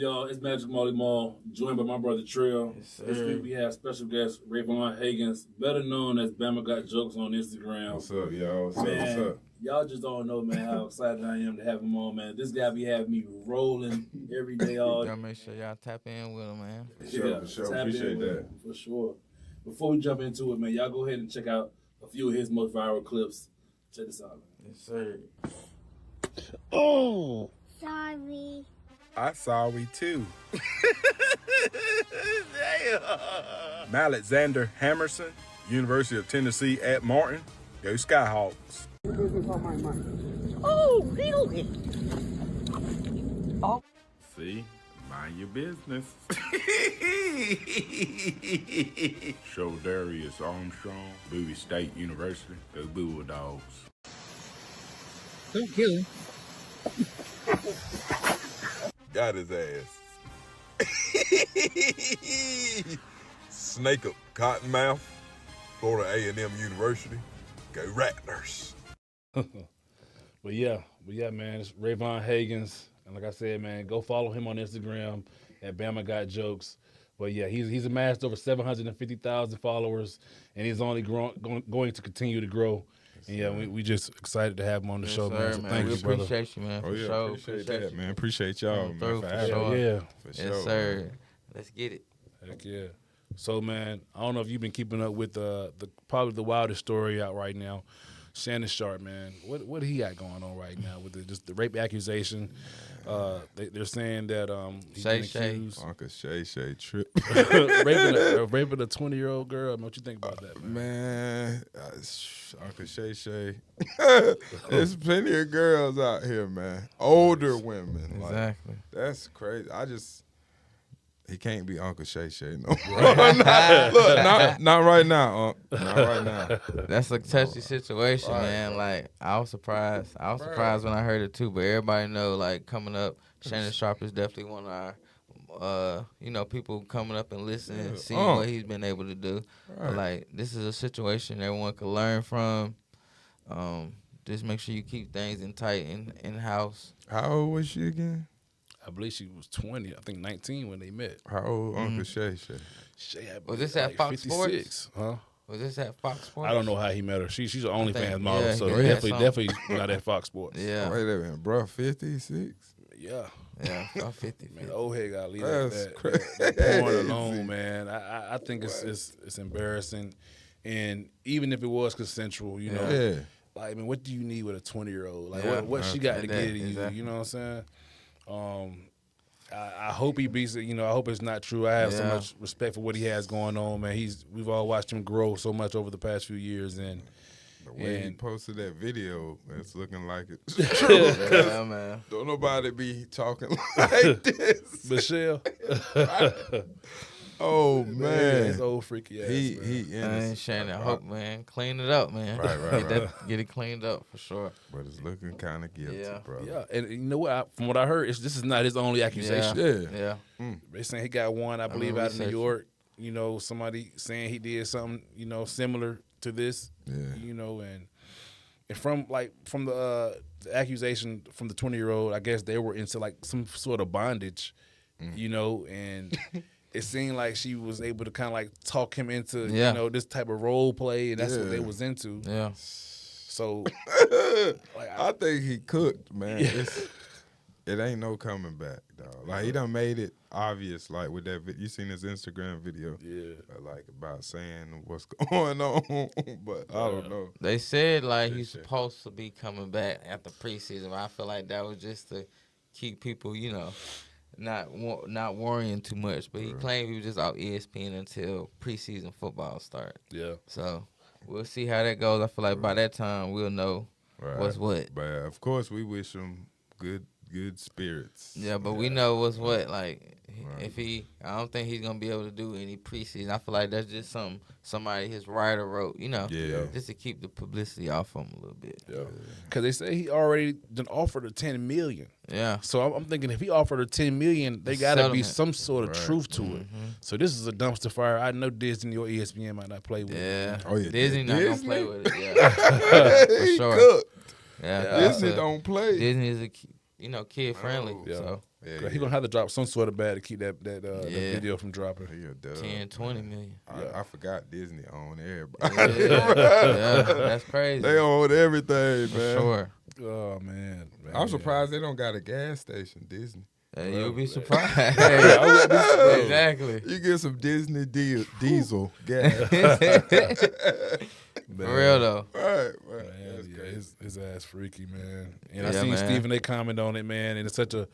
y'all? It's Magic Molly Mall, joined by my brother Trill. Yes, This week we have special guest Rayvon Higgins, better known as BamaGotJokes on Instagram. What's up, y'all? What's up? Y'all just don't know, man, how excited I am to have him on, man. This guy be having me rolling every day. Y'all make sure y'all tap in with him, man. For sure. Appreciate that. For sure. Before we jump into it, man, y'all go ahead and check out a few of his most viral clips. Check this out, man. Yes, sir. Oh! Sorry. I'm sorry too. Alexander Hammerson, University of Tennessee at Martin. Go Skyhawks. Oh, really? See? Mind your business. Shedeur Sanders, Bowie State University. Go Bulldogs. Don't kill him. Got his ass. Snake up Cottonmouth, Florida A&M University. Go Rattlers. But yeah, man, it's Rayvon Higgins. And like I said, man, go follow him on Instagram at BamaGotJokes. But yeah, he's amassed over 750,000 followers, and he's only going to continue to grow. And yeah, we just excited to have him on the show, man. So thank you, brother. Appreciate you, man. Oh, yeah, sure. appreciate that, man. Appreciate y'all, man, for having sure. me. Yeah. For sure. Yes, sir. Let's get it. Heck yeah. So, man, I don't know if you've been keeping up with probably the wildest story out right now. Shannon Sharpe, man. What he got going on right now with just the rape accusation? They're saying that he's been accused Uncle Shay trip. raping a 20-year-old girl. What you think about that, man? Uncle Shay. There's plenty of girls out here, man. Older women. Exactly. Like, that's crazy. He can't be Uncle Shay no more. Not right now, Unc. Not right now. That's a touchy situation, man. Like, I was surprised. When I heard it too. But everybody know, like, coming up, Shannon Sharpe is definitely one of our, people coming up and listening and seeing what he's been able to do. Right. But, like, this is a situation everyone can learn from. Just make sure you keep things in house. How old was she again? I believe she was 20. I think 19 when they met. How old Uncle Shay? Was this at Fox 56, Sports? huh? Was this at Fox Sports? I don't know how he met her. She's an OnlyFans model, yeah, so yeah, definitely not at Fox Sports. Yeah. Wait a minute, bro. 56? Yeah. Yeah, about 50. Man, the old head got to leave That's that porn alone, man. I think it's embarrassing, and even if it was consensual, Yeah. like, I mean, what do you need with a 20-year-old? Like, Yeah. what she got to get at you? Exactly. You know what I'm saying? I hope he beats it. I hope it's not true. I have so much respect for what he has going on, man. We've all watched him grow so much over the past few years, and the way he posted that video, it's looking like it's true. Yeah, man. Don't nobody be talking like this. Michelle. Oh Man, man, his old freaky ass. he man. Man, Shannon, I hope, man, clean it up, man. Right. Get it cleaned up for sure. but it's looking kind of guilty, Yeah. bro. Yeah, and you know what? From what I heard, this is not his only accusation. Yeah. Yeah. They saying he got one, I believe, out of New researching. York. Somebody saying he did something, similar to this. Yeah. And from the accusation from the 20-year-old, I guess they were into like some sort of bondage, and it seemed like she was able to kind of like talk him into, this type of role play, and that's what they was into. Yeah. So, like, I think he cooked, man. It ain't no coming back, dog. Like, he done made it obvious, like, with that you seen his Instagram video, like, about saying what's going on, but I don't know. They said, like, he's supposed to be coming back after preseason, but I feel like that was just to keep people, not worrying too much. But he claimed he was just out ESPN until preseason football started. Yeah. So we'll see how that goes. I feel like by that time we'll know what's what. But, of course, we wish him good spirits. Yeah, but we know what's what. Like, if I don't think he's gonna be able to do any preseason. I feel like that's just somebody his writer wrote, just to keep the publicity off him a little bit. Yeah, because they say he already done offered her $10 million. Yeah. So I'm thinking if he offered her $10 million, they gotta be some sort of truth to it. So this is a dumpster fire. I know Disney or ESPN might not play with it. Yeah. Oh yeah. Disney not gonna play with it. Yeah. For He sure. cooked. Yeah. Disney don't play. Disney is kid friendly. Oh. Yeah. So Yeah, He gonna have to drop some sort of bag to keep that Yeah. video from dropping. he a dub, 10, 20 man. million. I forgot Disney owned everybody. Yeah, that's crazy. They own everything, For man. sure. Oh man. I'm surprised they don't got a gas station, Disney. Hey, you'll be surprised. I wouldn't be surprised. Exactly. You get some Disney diesel gas. For real though. Right. Man, yeah, his ass freaky, man. And I Yeah, seen man. Stephen A. comment on it, man, and it's such a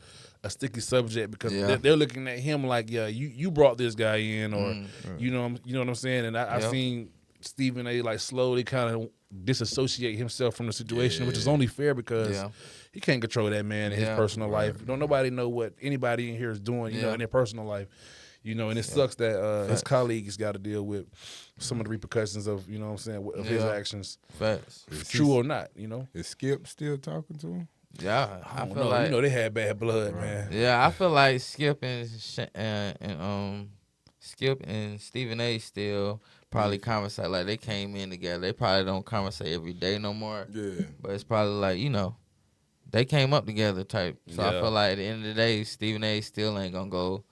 sticky subject because Yeah. they're looking at him like, yeah, you brought this guy in, or you know what I'm saying. And I've Yep. seen Stephen A. like slowly kind of disassociate himself from the situation, which is only fair because Yeah. he can't control that man in his Yeah. personal life. Don't nobody know what anybody in here is doing, you know, Yeah. in their personal life. You know, and it sucks that his Facts. colleagues got to deal with some of the repercussions of, you know what I'm saying, of his Yeah. actions, Facts. true or not, you know. Is Skip still talking to him? Yeah, I I don't feel know. like You know, they had bad blood, man. yeah, I feel like Skip and Skip and Stephen A. still probably conversate like they came in together. They probably don't conversate every day no more. Yeah. But it's probably like, they came up together type. So I Yeah. feel like at the end of the day, Stephen A. still ain't gonna go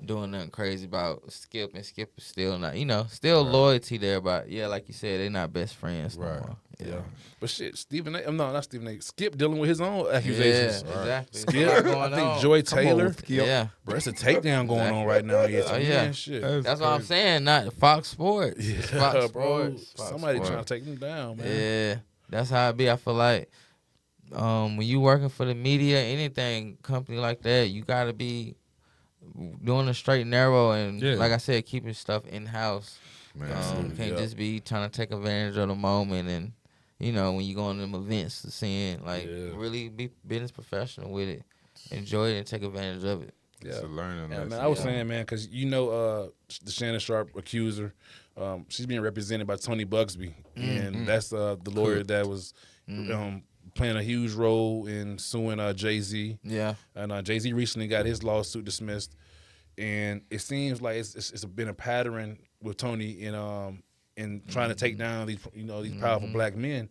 doing nothing crazy about Skip, and Skip is still not, still loyalty there, but yeah, like you said, they not best friends no Right. more. Yeah. But shit, Stephen A. No, not Stephen A. Skip dealing with his own accusations. Yeah, exactly. Skip, There's a lot I going think on. Joy Taylor. Yeah. Bro, it's a takedown going on right now. Yeah, Oh, yeah. Shit. That's what I'm saying, not Fox Sports. Yeah, It's Fox bro. Sports. Fox Somebody Sports. trying to take them down, man. Yeah, that's how it be. I feel like when you working for the media, anything company like that, you gotta be doing a straight and narrow, and like I said, keeping stuff in house. Man, Can't just be trying to take advantage of the moment, and when you go on them events, to seeing really be business professional with it, enjoy it, and take advantage of it. It's a learning lesson. Man, I was saying, man, because the Shannon Sharpe accuser, she's being represented by Tony Bugsby, and that's the lawyer that was playing a huge role in suing Jay-Z. Yeah. And Jay-Z recently got his lawsuit dismissed, and it seems like it's been a pattern with Tony in trying to take down these these powerful black men.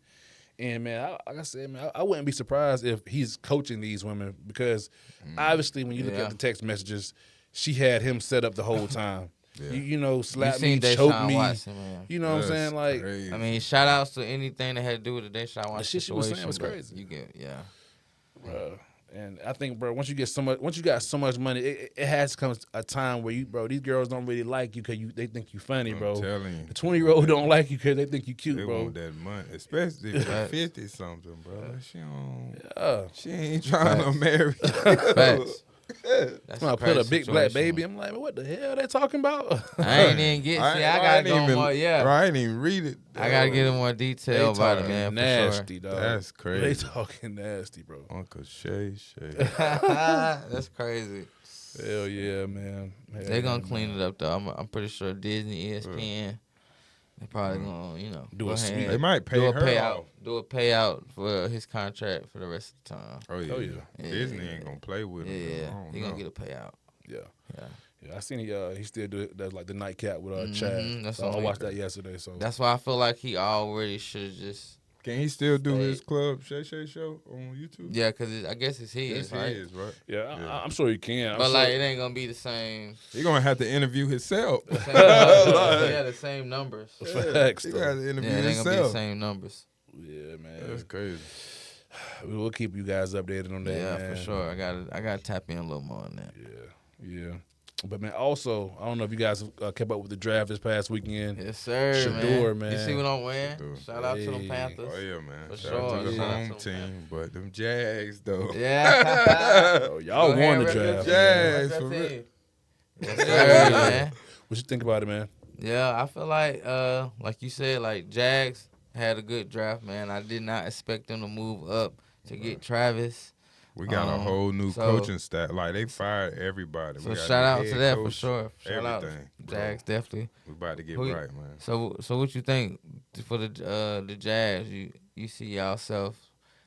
And man, like I said, man, I wouldn't be surprised if he's coaching these women because obviously when you look at the text messages, she had him set up the whole time. Yeah. Slap me, choke me. Watson, man. You know what I'm saying? Like, crazy. I mean, shout outs to anything that had to do with the Deshaun Watson shit she was saying situation, was but crazy. You get, bro. And I think, bro, once you got so much money, it has to come a time where these girls don't really like you because they think you funny, bro. I'm telling you. The 20-year-old don't like you because they think you cute, They bro. want that money, especially if you're 50 something, bro. She ain't Yeah. trying to marry. facts. That's I a put a crazy big black situation. baby. I'm like, what the hell they talking about? I ain't even get. See, I gotta go more. Yeah, Bro, I ain't even read it. I gotta get in more detail about it, man. Nasty, For dog. That's They crazy. talking nasty, bro. Uncle Shay. sure. That's crazy. Hell yeah, man. They gonna clean it up though. I'm pretty sure Disney, ESPN, they probably gonna Do go a ahead sweep. and They might pay do a her payout. off. Do a payout for his contract for the rest of the time. Oh yeah. Oh, yeah. Disney ain't gonna play with him. Yeah, I don't he gonna know. get a payout. Yeah. Yeah. Yeah, I seen he still does like the nightcap with Chad. that's So I what watched that yesterday. So That's why I feel like he already should just Can he still do Stay. his club Shay show on YouTube? yeah, cause I guess it's his, It's right? his, right? yeah, I'm sure he can. I'm But sure, like it ain't gonna be the same. He gonna have to interview himself. Same numbers. Yeah, the same numbers. facts, He though. gonna have to interview Yeah, it ain't gonna be the himself. same numbers. Yeah, man. That's crazy. We'll keep you guys updated on that. Yeah, man. for sure. I gotta tap in a little more on that. Yeah. But man, also, I don't know if you guys kept up with the draft this past weekend. Yes, sir, Sheduer, man. man. You see what I'm wearing? Sheduer. Shout out to them Hey. Panthers. Oh yeah, man. For Shout out sure. to the Shout out home to them team, but them Jags though. Yeah. Oh, y'all Go won ahead, the rep your draft. team. Jags, Rep for your real. team. Yes, sir, man. What you think about it, man? Yeah, I feel like you said, like Jags had a good draft, man. I did not expect them to move up to get Travis. We got a whole new so- coaching staff. Like they fired everybody. So We got shout a out head to that for coach, sure. Shout out everything, bro. Jags, definitely. We about to get Who- right, man. So what you think for the Jags? You see yourself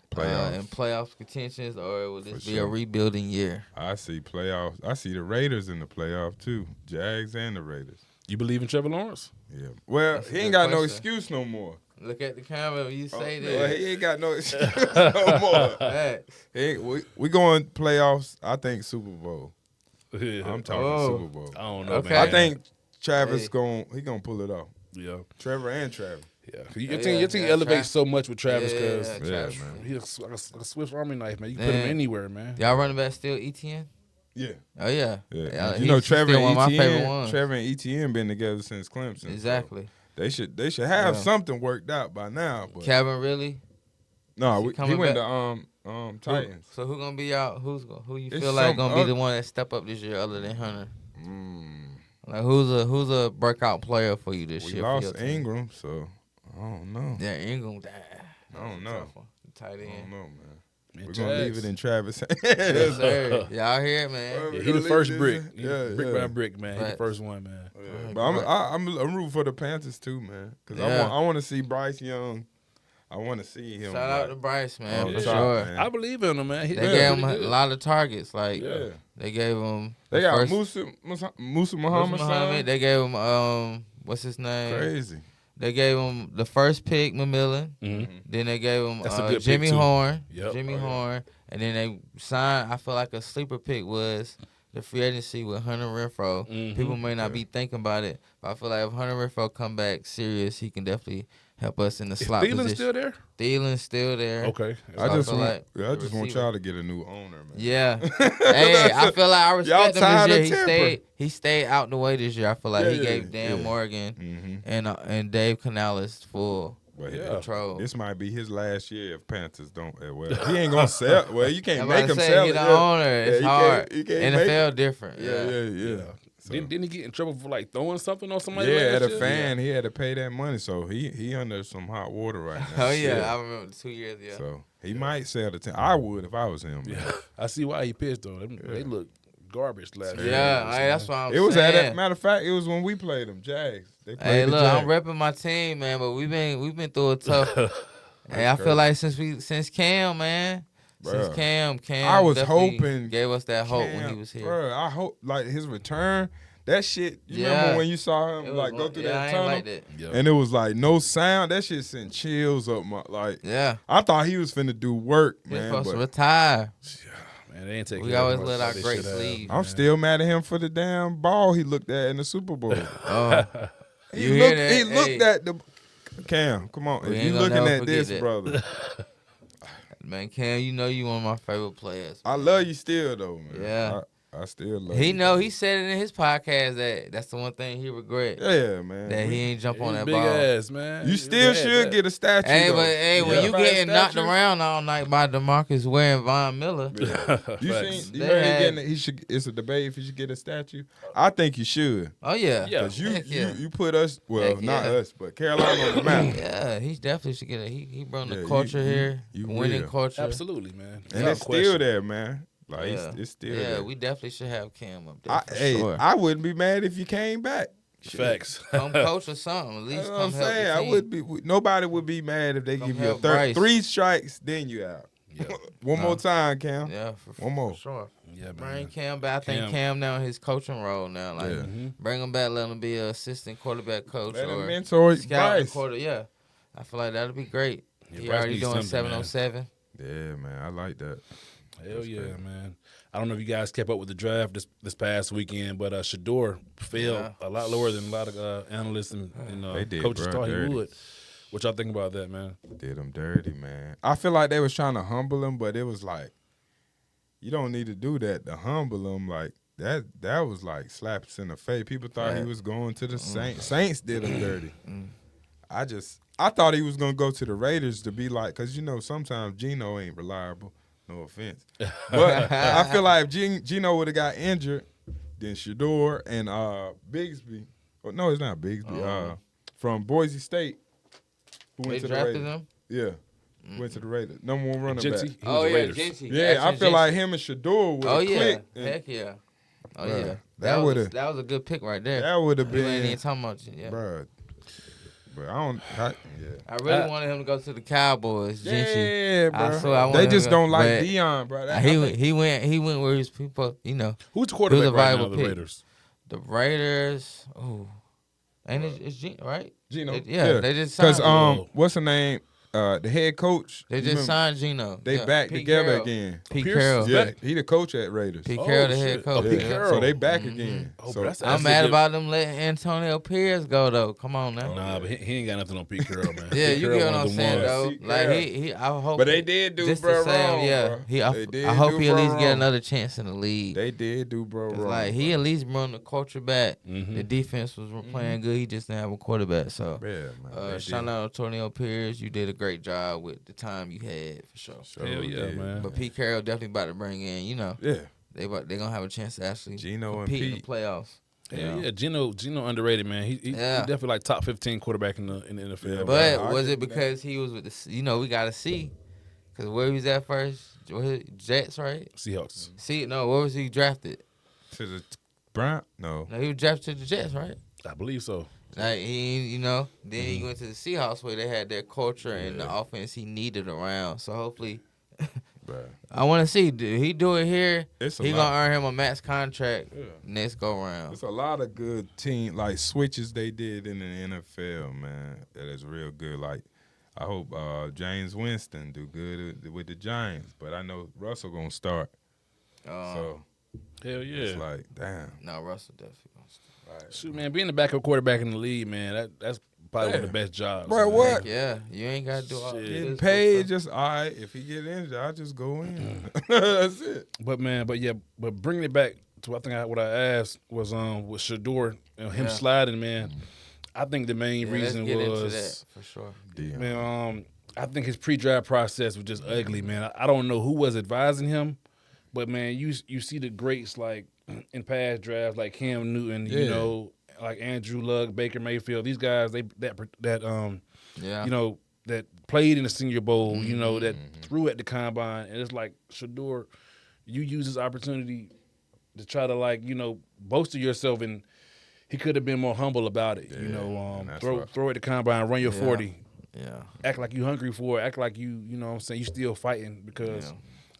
Playoffs. in playoff contentions, or will this For be a sure. rebuilding year? I see playoffs. I see the Raiders in the playoff too. Jags and the Raiders. You believe in Trevor Lawrence? Yeah. Well, That's a he ain't good got no question. excuse no more. Look at the camera when you say No, this. he ain't got no excuse no more. Facts. We going playoffs. I think Super Bowl. Yeah. I'm talking Oh. Super Bowl. I don't know, Okay. man. I think Travis Hey. gonna pull it off. Yeah. Trevor and Travis. Yeah. Your Yeah, team yeah, elevates Tra- so much with Travis because Yeah, Yeah, Travis. man. he's like a Swiss Army knife, man. You can put him Man. anywhere, man. Y'all running back still ETN? Yeah. Oh yeah. Yeah. He's You know Trevor still one and of my favorite ETN. ones. Trevor and ETN been together since Clemson. so Exactly. they should have Yeah. something worked out by now. But Calvin really? no, he he coming went back? to Titans. So who gonna be out? Who you It's feel like some gonna be other- the one that step up this year other than Hunter? Mm, Like who's a breakout player for you this we year? for your lost team? Ingram, so I don't know. Yeah, Ingram. I don't know. Tight I don't end. know, man. Man, We're gonna leave Jags. it in Travis' Yes, hands. sir. Y'all hear it, man? Yeah, We're he the gonna first leave brick. this- He yeah, brick yeah. by brick, man. He the Facts. first one, man. Yeah, but I'm rooting for the Panthers too, man. Cause Yeah. I want to see Bryce Young. I want to see him. Shout out to Bryce, man, Oh, for yeah. sure. man. I believe in him, man. He They did gave pretty him a good. lot of targets. Like Yeah. they gave him. They the got first- Musa Muhammad. son. They gave him what's his name? Crazy. They gave him the first pick, McMillan. Mhm. Then they gave him That's a good pick, Jimmy too. Horn. Yep. Jimmy Oh, yeah. Horn. And then they signed, I feel like a sleeper pick was the free agency with Hunter Renfrow. Mhm. People may not be thinking about it, but I feel like if Hunter Renfrow come back serious, he can definitely help us in the Is slot Thielen position. still there? Thielen's still there. Okay. I So just feel want, like I the just want receiver- y'all to get a new owner, man. Yeah. Hey, I feel like I Y'all respect him tired this of year. temper. He stayed out the way this year. I feel like Yeah, he yeah, gave Dan yeah. Morgan Mm-hmm. and Dave Canales full But Yeah. control. this might be his last year if Panthers don't. Well, he ain't gonna sell. Well, you can't I'm make about him to say, sell he it. the Yeah. owner. It's you hard. Can't, you can't make NFL it. different. Yeah. So, Didn't he get in trouble for like throwing something on somebody? yeah, last at a year? fan, he had to pay that money, so he under some hot water right now. Oh yeah, Shit. I remember the 2 years. Yeah. So he might sell the team. I would if I was him. man. Yeah. I see why he pissed though. They look garbage last year. Yeah, hey, that's why I'm It was at saying. that. Matter of fact, it was when we played them Jags. They played Hey, the look, Jags. I'm repping my team, man, but we've been through a tough. Hey, I crazy. feel like since Cam, man, since Bruh. Cam I was definitely hoping gave us that hope when he Cam, was here. Bro, I hope like his return. That shit. You Yeah. remember when you saw him It like was go through yeah, I that ain't tunnel, like that. Yeah. and it was like no sound. That shit sent chills up my like. Yeah, I thought he was finna do work, he's man. supposed to But retire. Man, they ain't taking We care of always him let like our they greats should have, leave. man. I'm still mad at him for the damn ball he looked at in the Super Bowl. Oh, He You hear looked. that? He looked Hey. at the. Cam, come on. We If ain't you gonna looking never at forget this, that. brother, man, Cam, you know you one of my favorite players. I love you still though, man. Yeah. I still love He you. know he said it in his podcast that that's the one thing he regret Yeah, man. that he ain't jump on He's that big ball. ass, man. You He still bad, should bad. get a statue. Hey, though. but hey, when Yeah. you Buy a getting knocked statue? around all night by DeMarcus Ware and Von Miller, You Facts. seen? You They heard had- he getting? He should. It's a debate if he should get a statue. I think you should. oh yeah, Yeah. Cause you Heck yeah. you put us. Well, Heck not yeah. us, but Carolina on the map. yeah, he definitely should get it. He brought Yeah, the you- culture you- here, you winning real. culture. Absolutely, man. And Without it's question. still there, man. Like Yeah. it's still Yeah, there. we definitely should have Cam up there. For Hey, sure. I wouldn't be mad if you came back. Facts. Come coach or something. At least That's what come I'm help saying. the I team. would be. Nobody would be mad if they Come give you a help Bryce. 3 strikes, then you out. Yeah. One more time, Cam. Yeah, One more. For sure. Yeah, Bring man. Cam back. I think Cam. Cam now in his coaching role now. Like Yeah. bring him back, let him be an assistant quarterback coach Let him or mentor scout Bryce. quarter. Yeah, I feel like that'd be great. Yeah, he Bryce already needs doing something, man. 707. Yeah, man. I like that. Hell That's yeah, crazy. man. I don't know if you guys kept up with the draft this past weekend, but Sheduer fell Yeah. a lot lower than a lot of analysts and They did, coaches bro, thought dirty. he would. What y'all think about that, man? Did him dirty, man. I feel like they was trying to humble him, but it was like, you don't need to do that to humble him. Like that was like slaps in the face. People thought he Right. was going to the Saints. Saints did him dirty. I thought he was gonna go to the Raiders to be like, cause you know sometimes Geno ain't reliable. No offense, but I feel like if Geno would have got injured, then Shedeur and Bigsby. Oh, no, it's not Bigsby. From Boise State, who They went to the drafted Raiders. him. Yeah, went to the Raiders. Number 1 running Jinty, back. he was Oh the yeah, Raiders. Jinty. Yeah, I Ashton feel like Jinty. him and Shedeur would have Oh yeah, clicked. and heck yeah. Oh Bruh, yeah, that would've- that was a good pick right there. That would have We ain't been, even talking about you. Yeah. bruh. But I don't. Yeah. I really wanted him to go to the Cowboys. Jinty. Yeah, I bro. swear I They wanted just him, don't like but Dion, bro. That- He went where his people. You know, Who's the quarterback a right now viable of the pick. Raiders? the Raiders. Oh, ain't it's Gene, right? Gino. They just signed. Because what's her name? The head coach. They just signed Gino. They back Pete together Carroll. again. Pete Pierce Carroll. is Yeah, back? he the coach at Raiders. Pete Oh, Carroll, the shit. head coach. Oh, Pete yeah. Carroll. So they back again. Oh, So but that's I'm a mad good- about them letting Antonio Pierce go though. Come on now. Nah, but he ain't got nothing on Pete Carroll, man. Yeah, Pete you Carroll get what one of I'm them saying ones. though. Pete Like Carroll. he, I hope. But they did do just bro to say, wrong, yeah. bro. He, They did I hope do he at bro least get wrong. another chance in the league. They did do bro 'Cause, wrong. like he at least run the culture back. Mhm. The defense was playing good. He just didn't have a quarterback. So Yeah, man. they shout did. out Antonio Pierce. You did a great job with the time you had for sure. Sure Hell yeah, did. man. But Pete Carroll definitely about to bring in. You know, Yeah. they gonna have a chance to actually Gino and compete in the Pete. playoffs. Yeah, Gino underrated, man. He Yeah. definitely like top 15 quarterback in the NFL. Yeah, But I was give it him because he was with the? You know, we gotta see. Cause where he was at first, was it Jets, right? Seahawks. See, no, where was he drafted? To the Brown? No. No, he was drafted to the Jets, right? I believe so. Like he, you know, then he went to the Seahawks where they had their culture and the offense he needed around. So hopefully, Bruh. I want to see. Did he do it here? It's a He lot. gonna earn him a max contract Yeah. next go round. It's a lot of good team like switches they did in the NFL, man. That is real good. Like I hope James Winston do good with the Giants, but I know Russell gonna start. So Hell yeah. it's like, damn. No, Russell definitely gonna start. Shoot, man, being the backup quarterback in the league, man, that's probably one of the best jobs. Bro, man. what? Yeah, you ain't gotta do all Shit. this Getting physical paid stuff. just all right. If he get injured, I just go in. That's it. But bringing it back to what I asked was with Sheduer and him Yeah. sliding, man. I think the main Yeah, let's reason get into was that for sure. man, I think his pre-draft process was just ugly, man. I don't know who was advising him, but man, you see the greats like in past drafts like Cam Newton, you Yeah. know, like Andrew Luck, Baker Mayfield. These guys that Yeah, you know, that played in the Senior Bowl, you know, that Mm-hmm. threw at the combine, and it's like Sheduer, you use this opportunity to try to like, you know, boast of yourself, and he could have been more humble about it. You Yeah, know, and that's throw at the combine, run your Yeah. 40, yeah. act like you hungry for it, act like you know what I'm saying, you still fighting because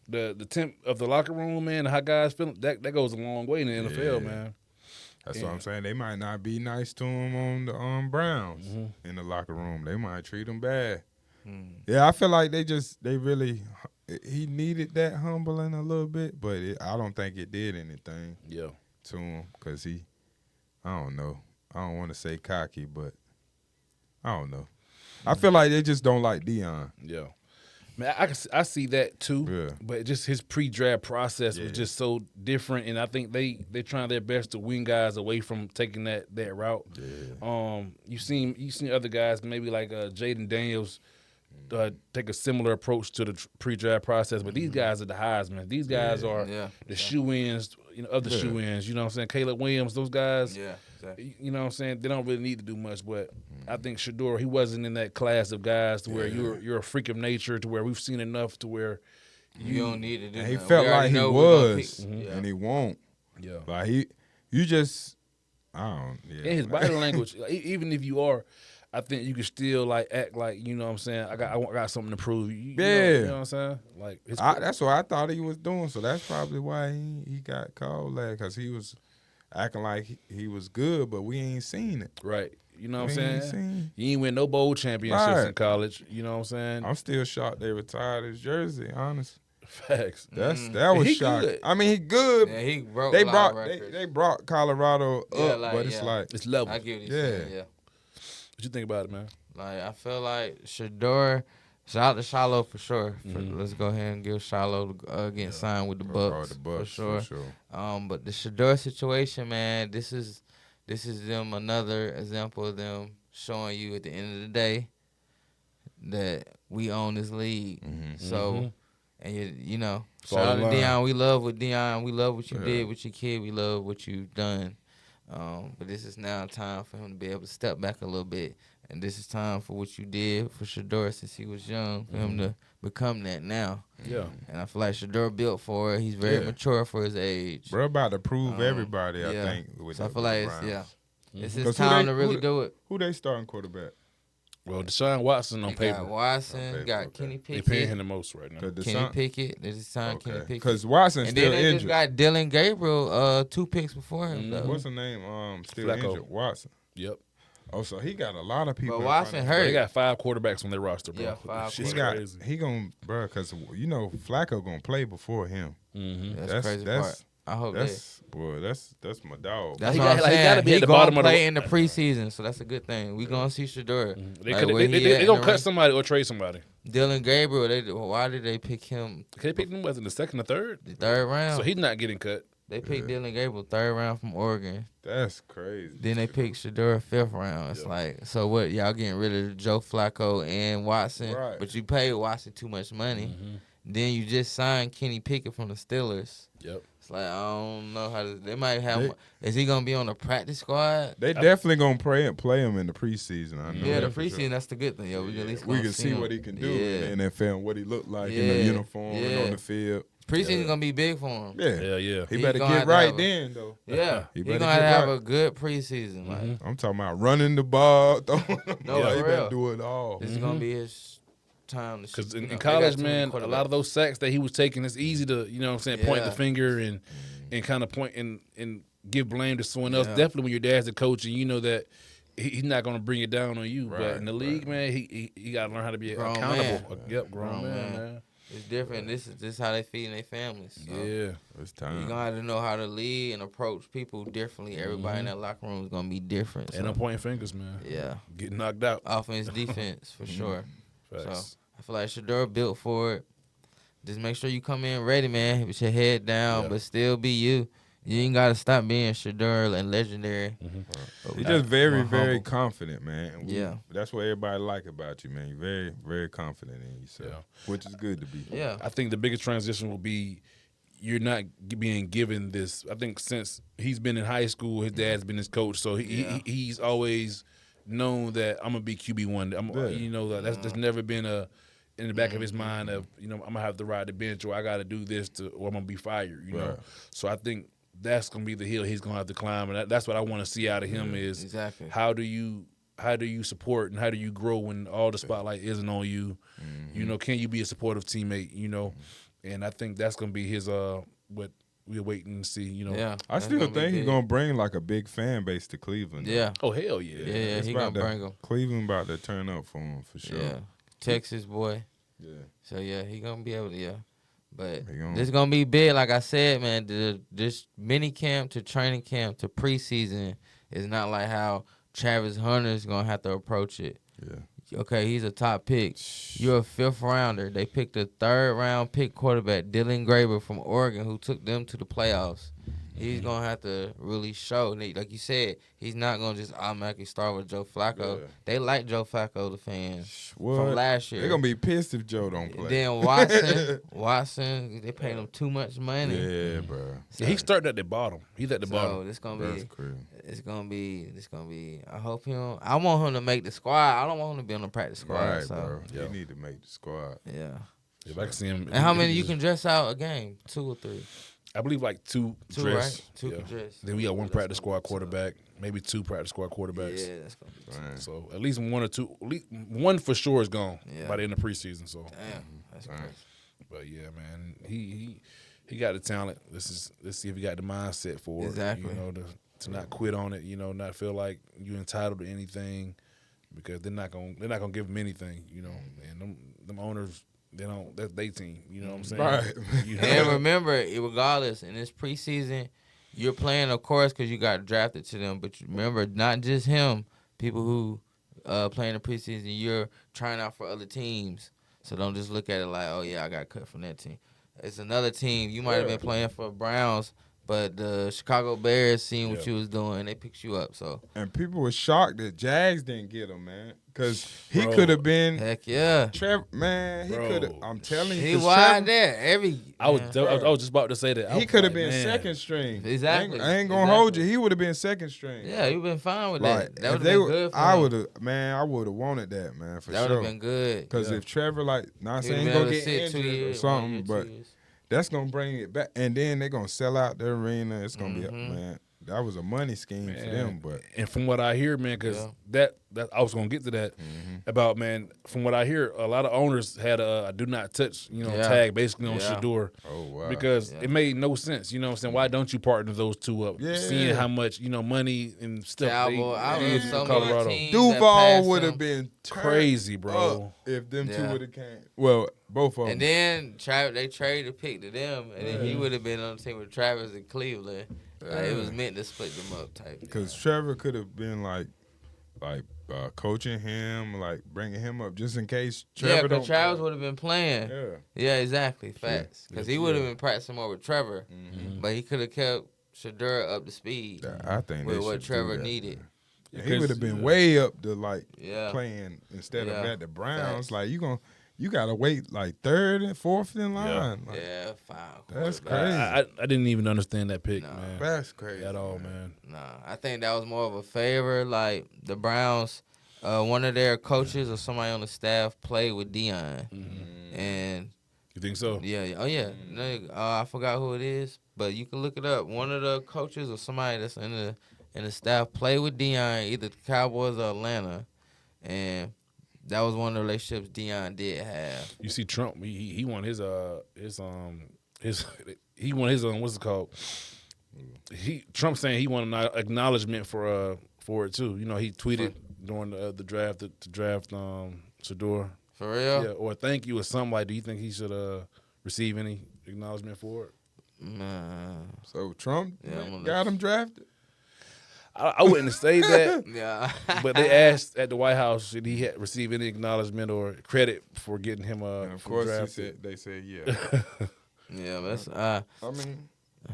the temp of the locker room, man, how guys feeling that goes a long way in the NFL, Yeah. man. That's Yeah. what I'm saying. They might not be nice to him on the Browns Mm-hmm. in the locker room. They might treat him bad. Hmm. Yeah, I feel like they really he needed that humbling a little bit, but I don't think it did anything Yeah. to him because I don't know. I don't want to say cocky, but I don't know. I feel like they just don't like Deion. Yeah. Man, I see that too, Yeah. but just his pre-draft process was Yeah. just so different, and I think they're trying their best to win guys away from taking that route. Yeah. You seen other guys maybe like Jaden Daniels take a similar approach to the pre-draft process, but these guys are the Heisman. These guys are Yeah. the shoe-ins, you know, of the Yeah. shoe-ins. You know what I'm saying? Caleb Williams, those guys. Yeah, exactly. You know what I'm saying? They don't really need to do much, but I think Sheduer, he wasn't in that class of guys to where you're a freak of nature, to where we've seen enough to where You don't need to do And he nothing. felt We already like he know we're gonna was, pick- Yeah. and he won't. yeah. Like you just, I don't. Yeah. And his body language, even if you are, I think you can still like act like, you know what I'm saying, I got something to prove. You know what I'm saying? Like That's what I thought he was doing. So that's probably why he got called that, because he was acting like he was good, but we ain't seen it. right. You know what We I'm ain't saying? seen. You ain't win no bowl championships in Right. college. You know what I'm saying? I'm still shocked they retired his jersey. Honest, Facts. that And was he shocking. good. I mean, he good. Yeah, he broke They a lot of brought records. they brought Colorado up, Yeah, like, but it's yeah. like It's level. I get what What you're saying. Yeah. Yeah. you think about it, man? Like I feel like Shedeur, shout out to Shiloh for sure. Let's go ahead and give Shiloh getting signed with the Bucks, for sure. But the Shedeur situation, man, this is them another example of them showing you at the end of the day that we own this league. So, and you know, Fall shout out in to line. Deion. We love what Deion. We love what you Yeah. did with your kid. We love what you've done. But this is now time for him to be able to step back a little bit. And this is time for what you did for Sheduer since he was young, for him to become that now. Yeah. And I feel like Sheduer built for it. He's very Yeah. mature for his age. Bro, about to prove everybody. I yeah. think. With So I the- feel with like the it's, Browns. it's 'Cause his who time they- to really who do it. Who they starting quarterback? Well, Deshaun Watson on You paper. got Watson, On paper, got okay. Kenny They paying Pickett. him the most right now. Because Kenny Pickett. They just signed Kenny Pickett. Because Watson's And still then they just injured. got Dylan Gabriel 2 picks before him, though. What's the name? Still Flacco. injured. Watson. Yep. Oh, so he got a lot of people. But in front Watson of him. hurt. They got 5 quarterbacks on their roster, bro. Yeah, 5 Shit's He got. crazy. He gonna, bro, because Flacco gonna play before him. Mm-hmm. That's crazy part. I hope That's my dog. That's He what I'm got- he saying. gotta be He at the gonna bottom of the- play in the preseason, so that's a good thing. We gonna see Sheduer. They Like, could. where They he at in gonna the cut ring. somebody or trade somebody. Dylan Gabriel. Why did they pick him They picked him was in the second or third, the 3rd round? so he's not getting cut. They picked Dylan Gabriel 3rd round from Oregon. That's crazy. Then they picked Sheduer 5th round. It's like, so what? Y'all getting rid of Joe Flacco and Watson, Right. but you paid Watson too much money. Then you just signed Kenny Pickett from the Steelers. Yep. It's like, I don't know how to. They might have. Is he gonna be on the practice squad? They definitely gonna play him in the preseason. I know Yeah, the that for preseason. sure. That's the good thing. Yo, we can at least We gonna can see him. what he can do Yeah. in the NFL and what he looked like in the Yeah. uniform and Yeah. on the field. Preseason gonna be big for him. Yeah, Yeah. he He better gonna get have to right have a- then, though. Yeah, He he better gonna get have right. a good preseason. Like, I'm talking about running the ball, throwing the No, ball. for He real. better do it all. this is gonna be his time to. Because you know, in they got college, too many man, a lot of quarterbacks. those sacks that he was taking, it's easy to, point the Yeah. finger and kind of point and give blame to someone else. Yeah. Definitely when your dad's a coach and you know that he's not going to bring it down on you. But Right, in the league, man, he got to learn how to be Grown accountable. man. Yep, grown Grown man, man. man. It's different. This is how they feed their families. So. Yeah. It's You time. gonna have to know how to lead and approach people differently. Everybody in that locker room is gonna be different. And So, I'm pointing fingers, man. yeah, Getting knocked out. offense, defense for sure. Facts. So I feel like Sheduer built for it. Just make sure you come in ready, man, with your head down, Yeah. but still be you. You ain't gotta stop being Sheduer and legendary. But He's we just very, more very humble. confident, man. Yeah. That's what everybody like about you, man. You're very, very confident in yourself, which is good to be. Yeah, I think the biggest transition will be you're not being given this. I think since he's been in high school, his dad's been his coach, so he's always known that I'm gonna be QB1. That's never been in the back of his mind of I'm gonna have to ride the bench or I got to do this or I'm gonna be fired. You know, Right. so I think that's gonna be the hill he's gonna have to climb, and that's what I want to see out of him is exactly. how do you support and how do you grow when all the spotlight isn't on you? Can you be a supportive teammate? And I think that's gonna be his what we're waiting to see. Yeah, I that's still gonna be think he's big. gonna bring like a big fan base to Cleveland. though. Yeah, Oh hell yeah! yeah, It's he about gonna bring him. Cleveland about to turn up for him for sure. Yeah, Texas boy. Yeah. So yeah, he gonna be able to. Yeah, but He gonna- this gonna be big. Like I said, man, this mini camp to training camp to preseason is not like how Travis Hunter's gonna have to approach it. Yeah. Okay, he's a top pick. You're a 5th rounder. They picked a 3rd round pick quarterback, Dylan Gabriel from Oregon, who took them to the playoffs. He's gonna have to really show. Like you said, he's not gonna just automatically start with Joe Flacco. Yeah. They like Joe Flacco, the fans What? from last year. They're gonna be pissed if Joe don't play. Then Watson, they paid him too much money. Yeah, bro. Yeah, he's starting at the bottom. He's at the So bottom. it's gonna That's be, crazy. it's gonna be. I hope him. I want him to make the squad. I don't want him to be on the practice squad. Right, so bro. yeah. You need to make the squad. yeah. If I can see him, And how many you can dress out a game? 2 or 3? I believe like two Two, dress. right? Two Yeah. can dress. Then we got one That's practice gonna squad be tough. quarterback, maybe 2 practice squad quarterbacks. Yeah, that's gonna be tough. Man. So at least one or two, at least one for sure is gone Yeah. by the end of preseason. So, Damn, that's crazy. but yeah, man, he got the talent. Let's see if he got the mindset for Exactly. it. To not quit on it. Not feel like you're entitled to anything because they're not gonna give him anything. And them owners. That's their team. You know what I'm saying? Right. And remember, regardless, in this preseason, you're playing, of course, because you got drafted to them. But remember, not just him. People who play in the preseason, you're trying out for other teams. So don't just look at it like, oh, yeah, I got cut from that team. It's another team. You might have been playing for Browns, but the Chicago Bears seen what you was doing, and they picked you up. So, And people were shocked that Jags didn't get him, man. Because he Bro. could have been heck yeah. Trevor, man. He Bro. could have. I'm telling you. He 'cause wide Trevor, there. I was just about to say that. I he was could have like, been man. second string. Exactly. I ain't gonna Exactly. hold you. He would have been second string. Yeah, you've been fine with Like that. That if would they have been were, good for I him. would have, man. I would have wanted that, man, for That would sure. have been good. Because if Trevor, like, not He saying would've he's been gonna able to get sit 2 injured or years, 1 something, year, 2 but years. that's gonna bring it back. And then they're gonna sell out the arena. It's gonna be, Mm-hmm. man. that was a money scheme for them. But and from what I hear, man, because that I was gonna get to that about, man. From what I hear, a lot of owners had a do not touch, tag basically on Sheduer. Oh wow! Because it made no sense. You know what I'm saying? Why don't you partner those two up? Yeah. Seeing how much money and stuff Cowboy, I they was did so in Colorado. many teams Duval would have been crazy, bro. if them two would have came. Well, both of them. And then they traded a pick to them, and then he would have been on the team with Travis in Cleveland. Like, it was meant to split them up type. Because Trevor could have been like coaching him, like bringing him up just in case Trevor don't. Travis would have been playing. Yeah, exactly. Facts. Because he would have been practicing more with Trevor, but he could have kept Sheduer up to speed I think with they what should Trevor do that, needed. man. He would have been way up to playing instead of at the Browns. Facts. Like you gotta wait like third and fourth in line. Like, fine. that's I crazy. didn't even understand that pick, man. That's crazy At all, man. Nah, I think that was more of a favor. Like the Browns, one of their coaches or somebody on the staff played with Deion, and You think so? I forgot who it is, but you can look it up. One of the coaches or somebody that's in the staff played with Deion, either the Cowboys or Atlanta, and that was one of the relationships Deion did have. You see, Trump, he won his he won his what's it called? Trump saying he won an acknowledgement for it too. You know, he tweeted during the draft to draft Sheduer. For real? Yeah, or thank you or something like. Do you think he should receive any acknowledgement for it? Nah. So Trump Yeah, got him drafted. I wouldn't say that, Yeah. but they asked at the White House should he receive any acknowledgement or credit for getting him And of course, drafted. they said yeah. Yeah, that's I mean, I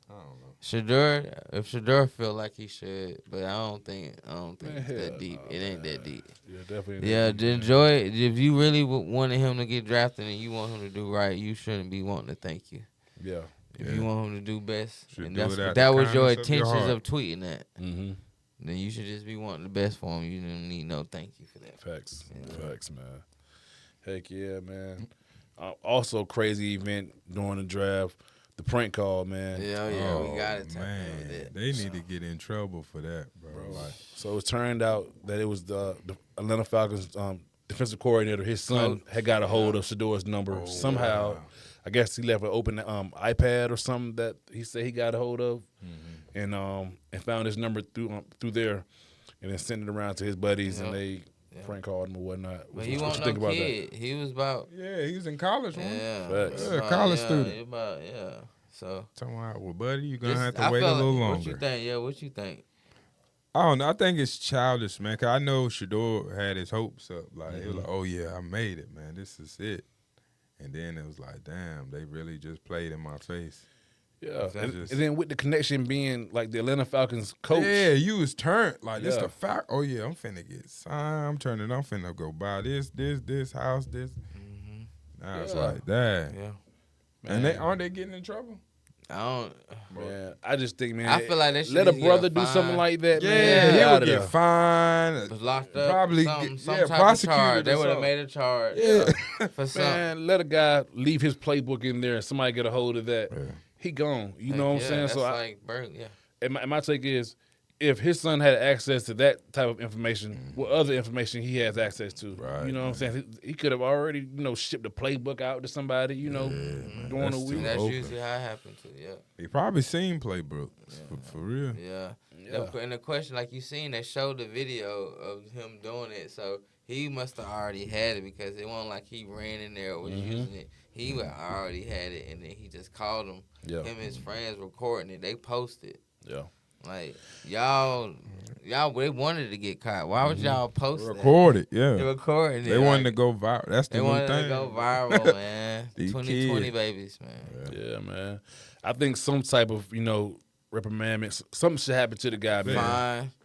don't know. Sheduer. If Sheduer feel like he should, but I don't think it's that deep. It ain't that deep. Yeah, definitely. Yeah, enjoy it. If you really wanted him to get drafted and you want him to do right, you shouldn't be wanting to thank you. Yeah. If you want him to do best, Should and do that's it out that the was your kindness of your intentions heart. of tweeting that, Mm-hmm. then you should just be wanting the best for him. You don't need no thank you for that. Facts. Facts, man. Heck yeah, man. Also, crazy event during the draft, the prank call, man. Yeah, we got to tap in Man, with that. they need to get in trouble for that, bro. Like, So it turned out that it was the Atlanta Falcons defensive coordinator. His son had got a hold of Shedeur's number somehow. wow. I guess he left an open iPad or something that he said he got a hold of, and found his number through there, and then sent it around to his buddies, and they prank called him or whatnot. But he wasn't no kid. He was about yeah, he was in college, man. Facts. Yeah, college student. So Talking about, well, buddy, you're gonna just- have to I wait a felt little like- longer. What you think? Yeah, what you think? I don't know. I think it's childish, man. 'Cause I know Sheduer had his hopes up. Like, he was like, oh, yeah, I made it, man. This is it. And then it was like, damn, they really just played in my face. Yeah, That and just- then with the connection being like the Atlanta Falcons coach. Yeah, you was turned. Like, this Yeah. the fact. Oh, yeah, I'm finna get signed. I'm finna go buy this house, this. Now it's like that. Yeah, And they aren't they getting in trouble? I don't. Man, I just think, man, I feel like they should let a just get brother a do fine. something like that, Yeah, man. he out would of get there. fined. Was locked up. Probably some get- some yeah, type of prosecuted charge. or They would have something. made a charge. Yeah. For something. Man, let a guy leave his playbook in there and somebody get a hold of that. Yeah. He gone. You know what I'm saying? That's So like, and my take is, if his son had access to that type of information, what other information he has access to? Right, You know what I'm saying? He could have already, shipped a playbook out to somebody, during That's a too week. that's open. usually how it happened to. Yeah. He probably seen playbooks for real. Yeah. Yeah. And the question, like you seen, they showed the video of him doing it, so he must have already had it because it wasn't like he ran in there or was using it. He would already had it, and then he just called him. Yeah. Him and his friends recording it. They posted. Yeah. Like y'all, they wanted to get caught. Why would y'all post that? Record it, They yeah. recording it. They wanted to like, go viral. That's the They new wanted thing. to go viral, man. These 2020 kids. babies, man. Yeah, man. I think some type of, reprimandment, something should happen to the guy, man.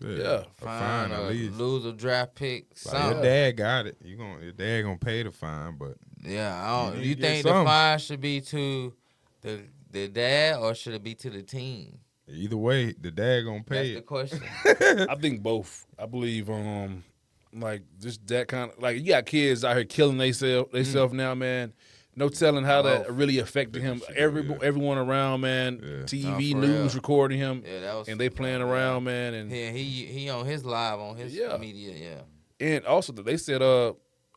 Fine. Yeah. A fine at or least. lose a draft pick. Like, Something. your dad got it. Your dad gonna pay the fine, but Yeah, I You don't. need You to get think the some. fine should be to the dad or should it be to the team? either way, the dad gonna That's pay the it. question. I think both. I believe, like just that kind of, like, you got kids out here killing themselves now, man. No telling how that Oh, really affected him. Everyone around, man. Yeah. TV for news real. recording him, Yeah, that was and they playing around, man. And he on his live on his Yeah. media. and also they said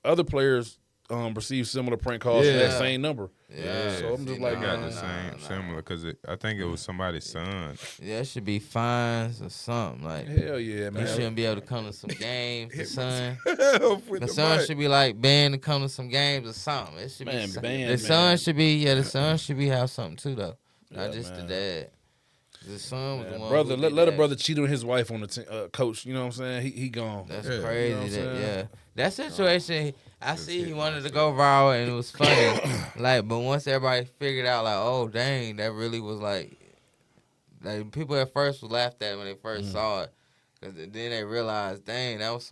other players received similar prank calls from that Yeah. same number. Yeah. So I'm just They like, got man, the similar, because I think it was somebody's son. Yeah, it should be fines or something. Like, hell yeah, he man. shouldn't be able to come to some games. The son. With The the son mic. should be like banned to come to some games or something. It should Man, be banned, the son man. should be the son should be have something too though. Yeah, Not just man. the dad. The son was the Man, one. brother, who let did a that. brother cheat on his wife on the coach. You know what I'm saying? He gone. That's Yeah. crazy. You know what I'm saying? Yeah, that situation. I see he hit wanted to myself. go viral and it was funny. Like, but once everybody figured out, like, oh dang, that really was like people at first laughed at it when they first saw it, cause then they realized, dang, that was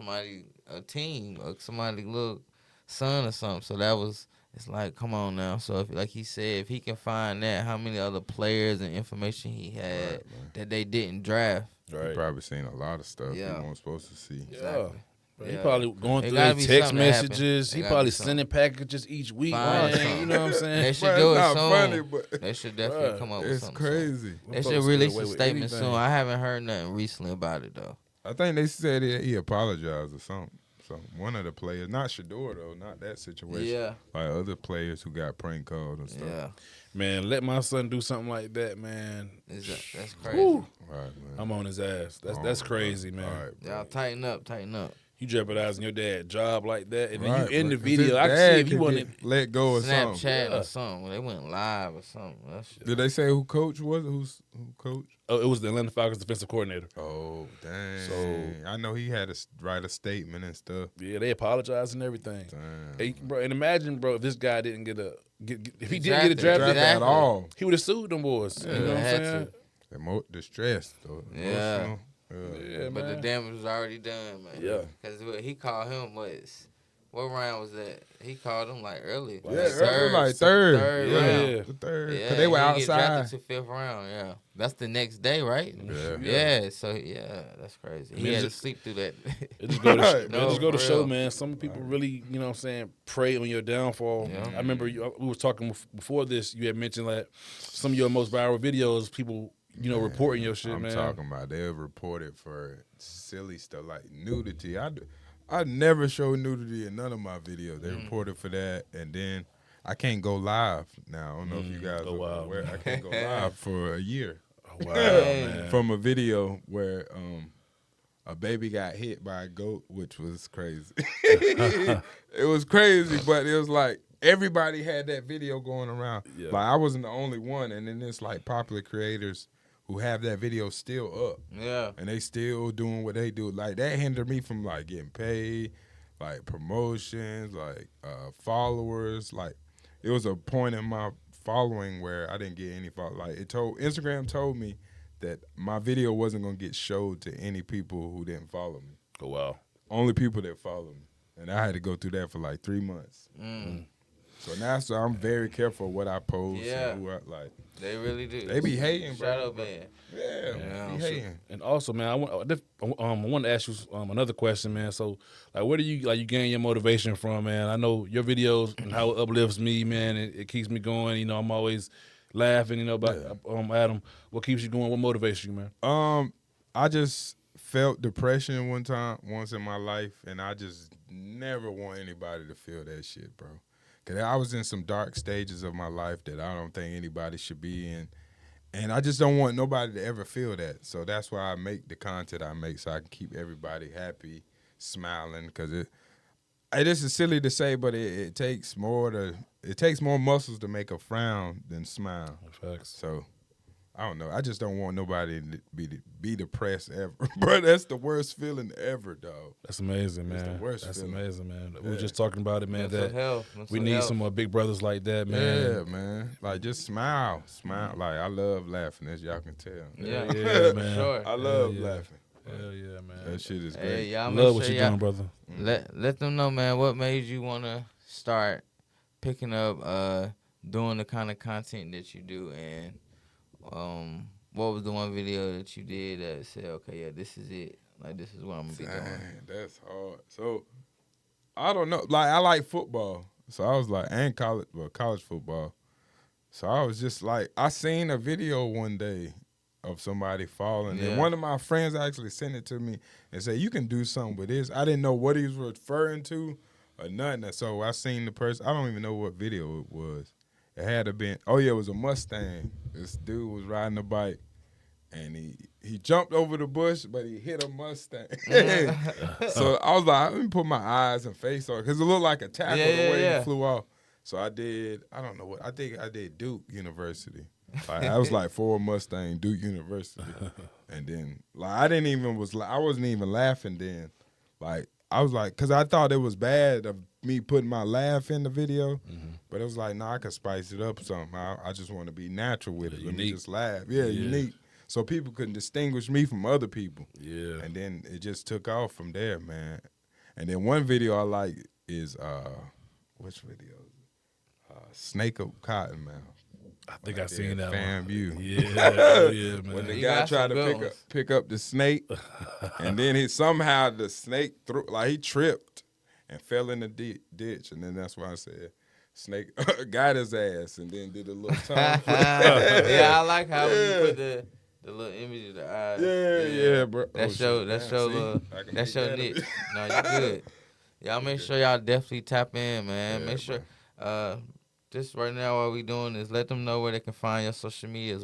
a team, or somebody little son or something. So that was. It's like, come on now. So if, like he said, if he can find that, how many other players and information he had Right, man. that they didn't draft. He Right. probably seen a lot of stuff Yeah. he wasn't supposed to see. Exactly. He Yeah. probably going It through gotta their be text something that happened. messages. It He gotta probably be something. sending packages each week, Find man. something. You know what I'm They saying? should Bro, do it's it not soon. funny, but They should definitely Bruh, come up with it's something. crazy. They Folks should get release away a with statement anything. soon. I haven't heard nothing recently about it though. I think they said he apologized or something. So one of the players, not Sheduer though, not that situation. Yeah. Like other players who got prank called and stuff. Yeah, Man, let my son do something like that, man. that's crazy. Whew. All right, man. I'm on his ass. That's Oh, crazy, bro. man. All right, bro. Y'all tighten up. You jeopardizing your dad's job like that, and then Right, you in bro, the 'cause his video. I can dad see if you could wanted. get let go or something. Snapchat Yeah. or something. They went live or something. That's Did they say who coach was? Who coach? Oh, it was the Atlanta Falcons defensive coordinator. Oh, dang. So- I know he had to write a statement and stuff. Yeah, they apologized and everything. Damn. Hey, bro, and imagine, bro, if this guy didn't get if he didn't get Drafted. a draft, Draft at all. he would have sued them boys. You know what I'm had saying? to. They're distressed though. Yeah. Emotional. Yeah, But the man. damage was already done, man. Yeah. Because he called him, what round was that? He called him like early. Yeah, early, like third. Third Yeah. round. Yeah. The third. Yeah, Because they were he didn't get outside. drafted to 5th round, yeah. That's the next day, right? Yeah. Yeah, so, yeah, that's crazy. He mean, had to just- sleep through that. It just go to, Right. it No, just go to for show, real. man. Some people really, you know what I'm saying, prey on your downfall. Yeah. I remember we was talking before this. You had mentioned like some of your most viral videos, people, reporting your shit, I'm man. talking about they have reported for silly stuff like nudity. I never show nudity in none of my videos. They reported for that, and then I can't go live now. I don't know if you guys oh, are wow. aware. I can't go live for a year Oh, wow, man. from a video where a baby got hit by a goat, which was crazy. It was crazy, but it was like everybody had that video going around. Yeah. Like I wasn't the only one, and then there's like popular creators who have that video still up. Yeah. And they still doing what they do. Like that hindered me from like getting paid, like promotions, like followers. Like it was a point in my following where I didn't get any follow. Like Instagram told me that my video wasn't gonna get showed to any people who didn't follow me. Oh, wow. Only people that follow me. And I had to go through that for like 3 months. So I'm very careful what I post Yeah. and who I like. They really do. They be hating, bro. Shadow ban. Yeah, I'm be sure. hating. And also, man, I want to ask you another question, man. So, like, where do you gain your motivation from, man? I know your videos and how it uplifts me, man. It keeps me going. I'm always laughing, about Adam. What keeps you going? What motivates you, man? I just felt depression once in my life, and I just never want anybody to feel that shit, bro. Cause I was in some dark stages of my life that I don't think anybody should be in, and I just don't want nobody to ever feel that. So that's why I make the content I make, so I can keep everybody happy, smiling. Cause this is silly to say, but it takes more muscles to make a frown than smile. Facts. So I don't know. I just don't want nobody to be depressed ever. Bro, that's the worst feeling ever, dog. That's amazing, man. It's the worst That's feeling. amazing, man. We were just talking about it, man. Mental That health. we need some more big brothers like that, man. Yeah, man. Like, just smile. Like, I love laughing, as y'all can tell. Yeah, Yeah, man. Sure. I love yeah. laughing. Hell yeah, man. That shit is Hey, great. y'all make Love what sure you're doing, brother. Let them know, man, what made you want to start picking up doing the kind of content that you do, and what was the one video that you did that said, okay, yeah, this is it. Like, this is what I'm going to be doing. Dang, that's hard. So, I don't know. Like, I like football. So I was like, and college football. So I was just like, I seen a video one day of somebody falling, and one of my friends actually sent it to me and said, "You can do something with this." I didn't know what he was referring to or nothing. So I seen the person. I don't even know what video it was. It had to been. Oh yeah, it was a Mustang. This dude was riding a bike, and he jumped over the bush, but he hit a Mustang. So I was like, let me put my eyes and face on it because it looked like a tackle the way he flew off. So I did. I don't know what. I think I did Duke University. Like, I was like Ford Mustang, Duke University, and then like I wasn't even laughing then. Like I was like, cause I thought it was bad of me putting my laugh in the video, but it was like, I could spice it up somehow. I just want to be natural with it. Let me just laugh. Yeah, unique. So people couldn't distinguish me from other people. Yeah. And then it just took off from there, man. And then one video I like is which video? Snake of Cottonmouth. I think I seen that one. FAMU. Yeah, man. When the guy tried to pick up the snake, and then somehow the snake he tripped and fell in the ditch, and then that's why I said snake got his ass, and then did a little tongue. Yeah, I like how you put the little image of the eyes. Yeah, bro. That's your niche. No, you good. Y'all make sure y'all definitely tap in, man. Yeah, make sure. Just right now, what we doing is let them know where they can find your social medias.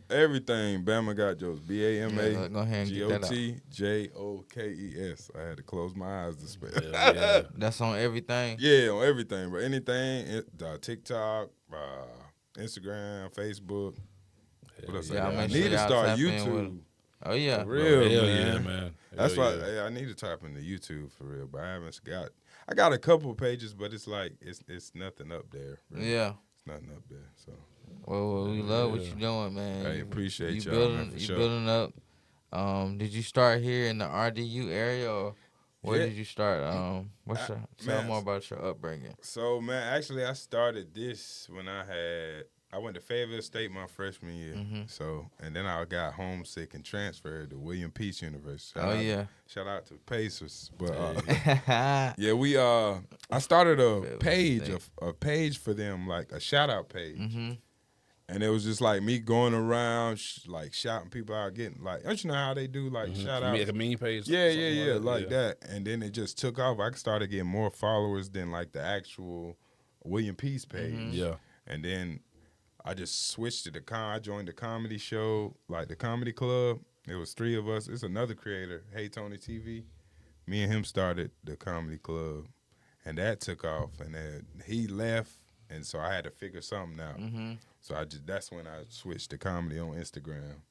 Everything BamaGotJokes. BamaGotJokes. I had to close my eyes to spell. Yeah. That's on everything. Yeah, on everything, bro. Anything. TikTok, Instagram, Facebook. What else? I need to start YouTube. Oh yeah, for real, man. That's why I need to type into YouTube for real, but I haven't got. I got a couple of pages, but it's like it's nothing up there. Really. Yeah, it's nothing up there. So, well, we love what you're doing, man. I appreciate y'all. Building, you building up. Did you start here in the RDU area, or where did you start? Tell more about your upbringing. So, man, actually, I started this when I went to Fayetteville State my freshman year. So, and then I got homesick and transferred to William Peace University. Shout out to Pacers. But I started a page for them, like a shout out page. And it was just like me going around shouting people out, getting don't you know how they do shout out? Like a meme page. Yeah, like that. And then it just took off. I started getting more followers than like the actual William Peace page. Yeah. And then I just switched to I joined the comedy show, like the comedy club. It was 3 of us. It's another creator, Hey Tony TV. Me and him started the comedy club, and that took off. And then he left, and so I had to figure something out. So that's when I switched to comedy on Instagram,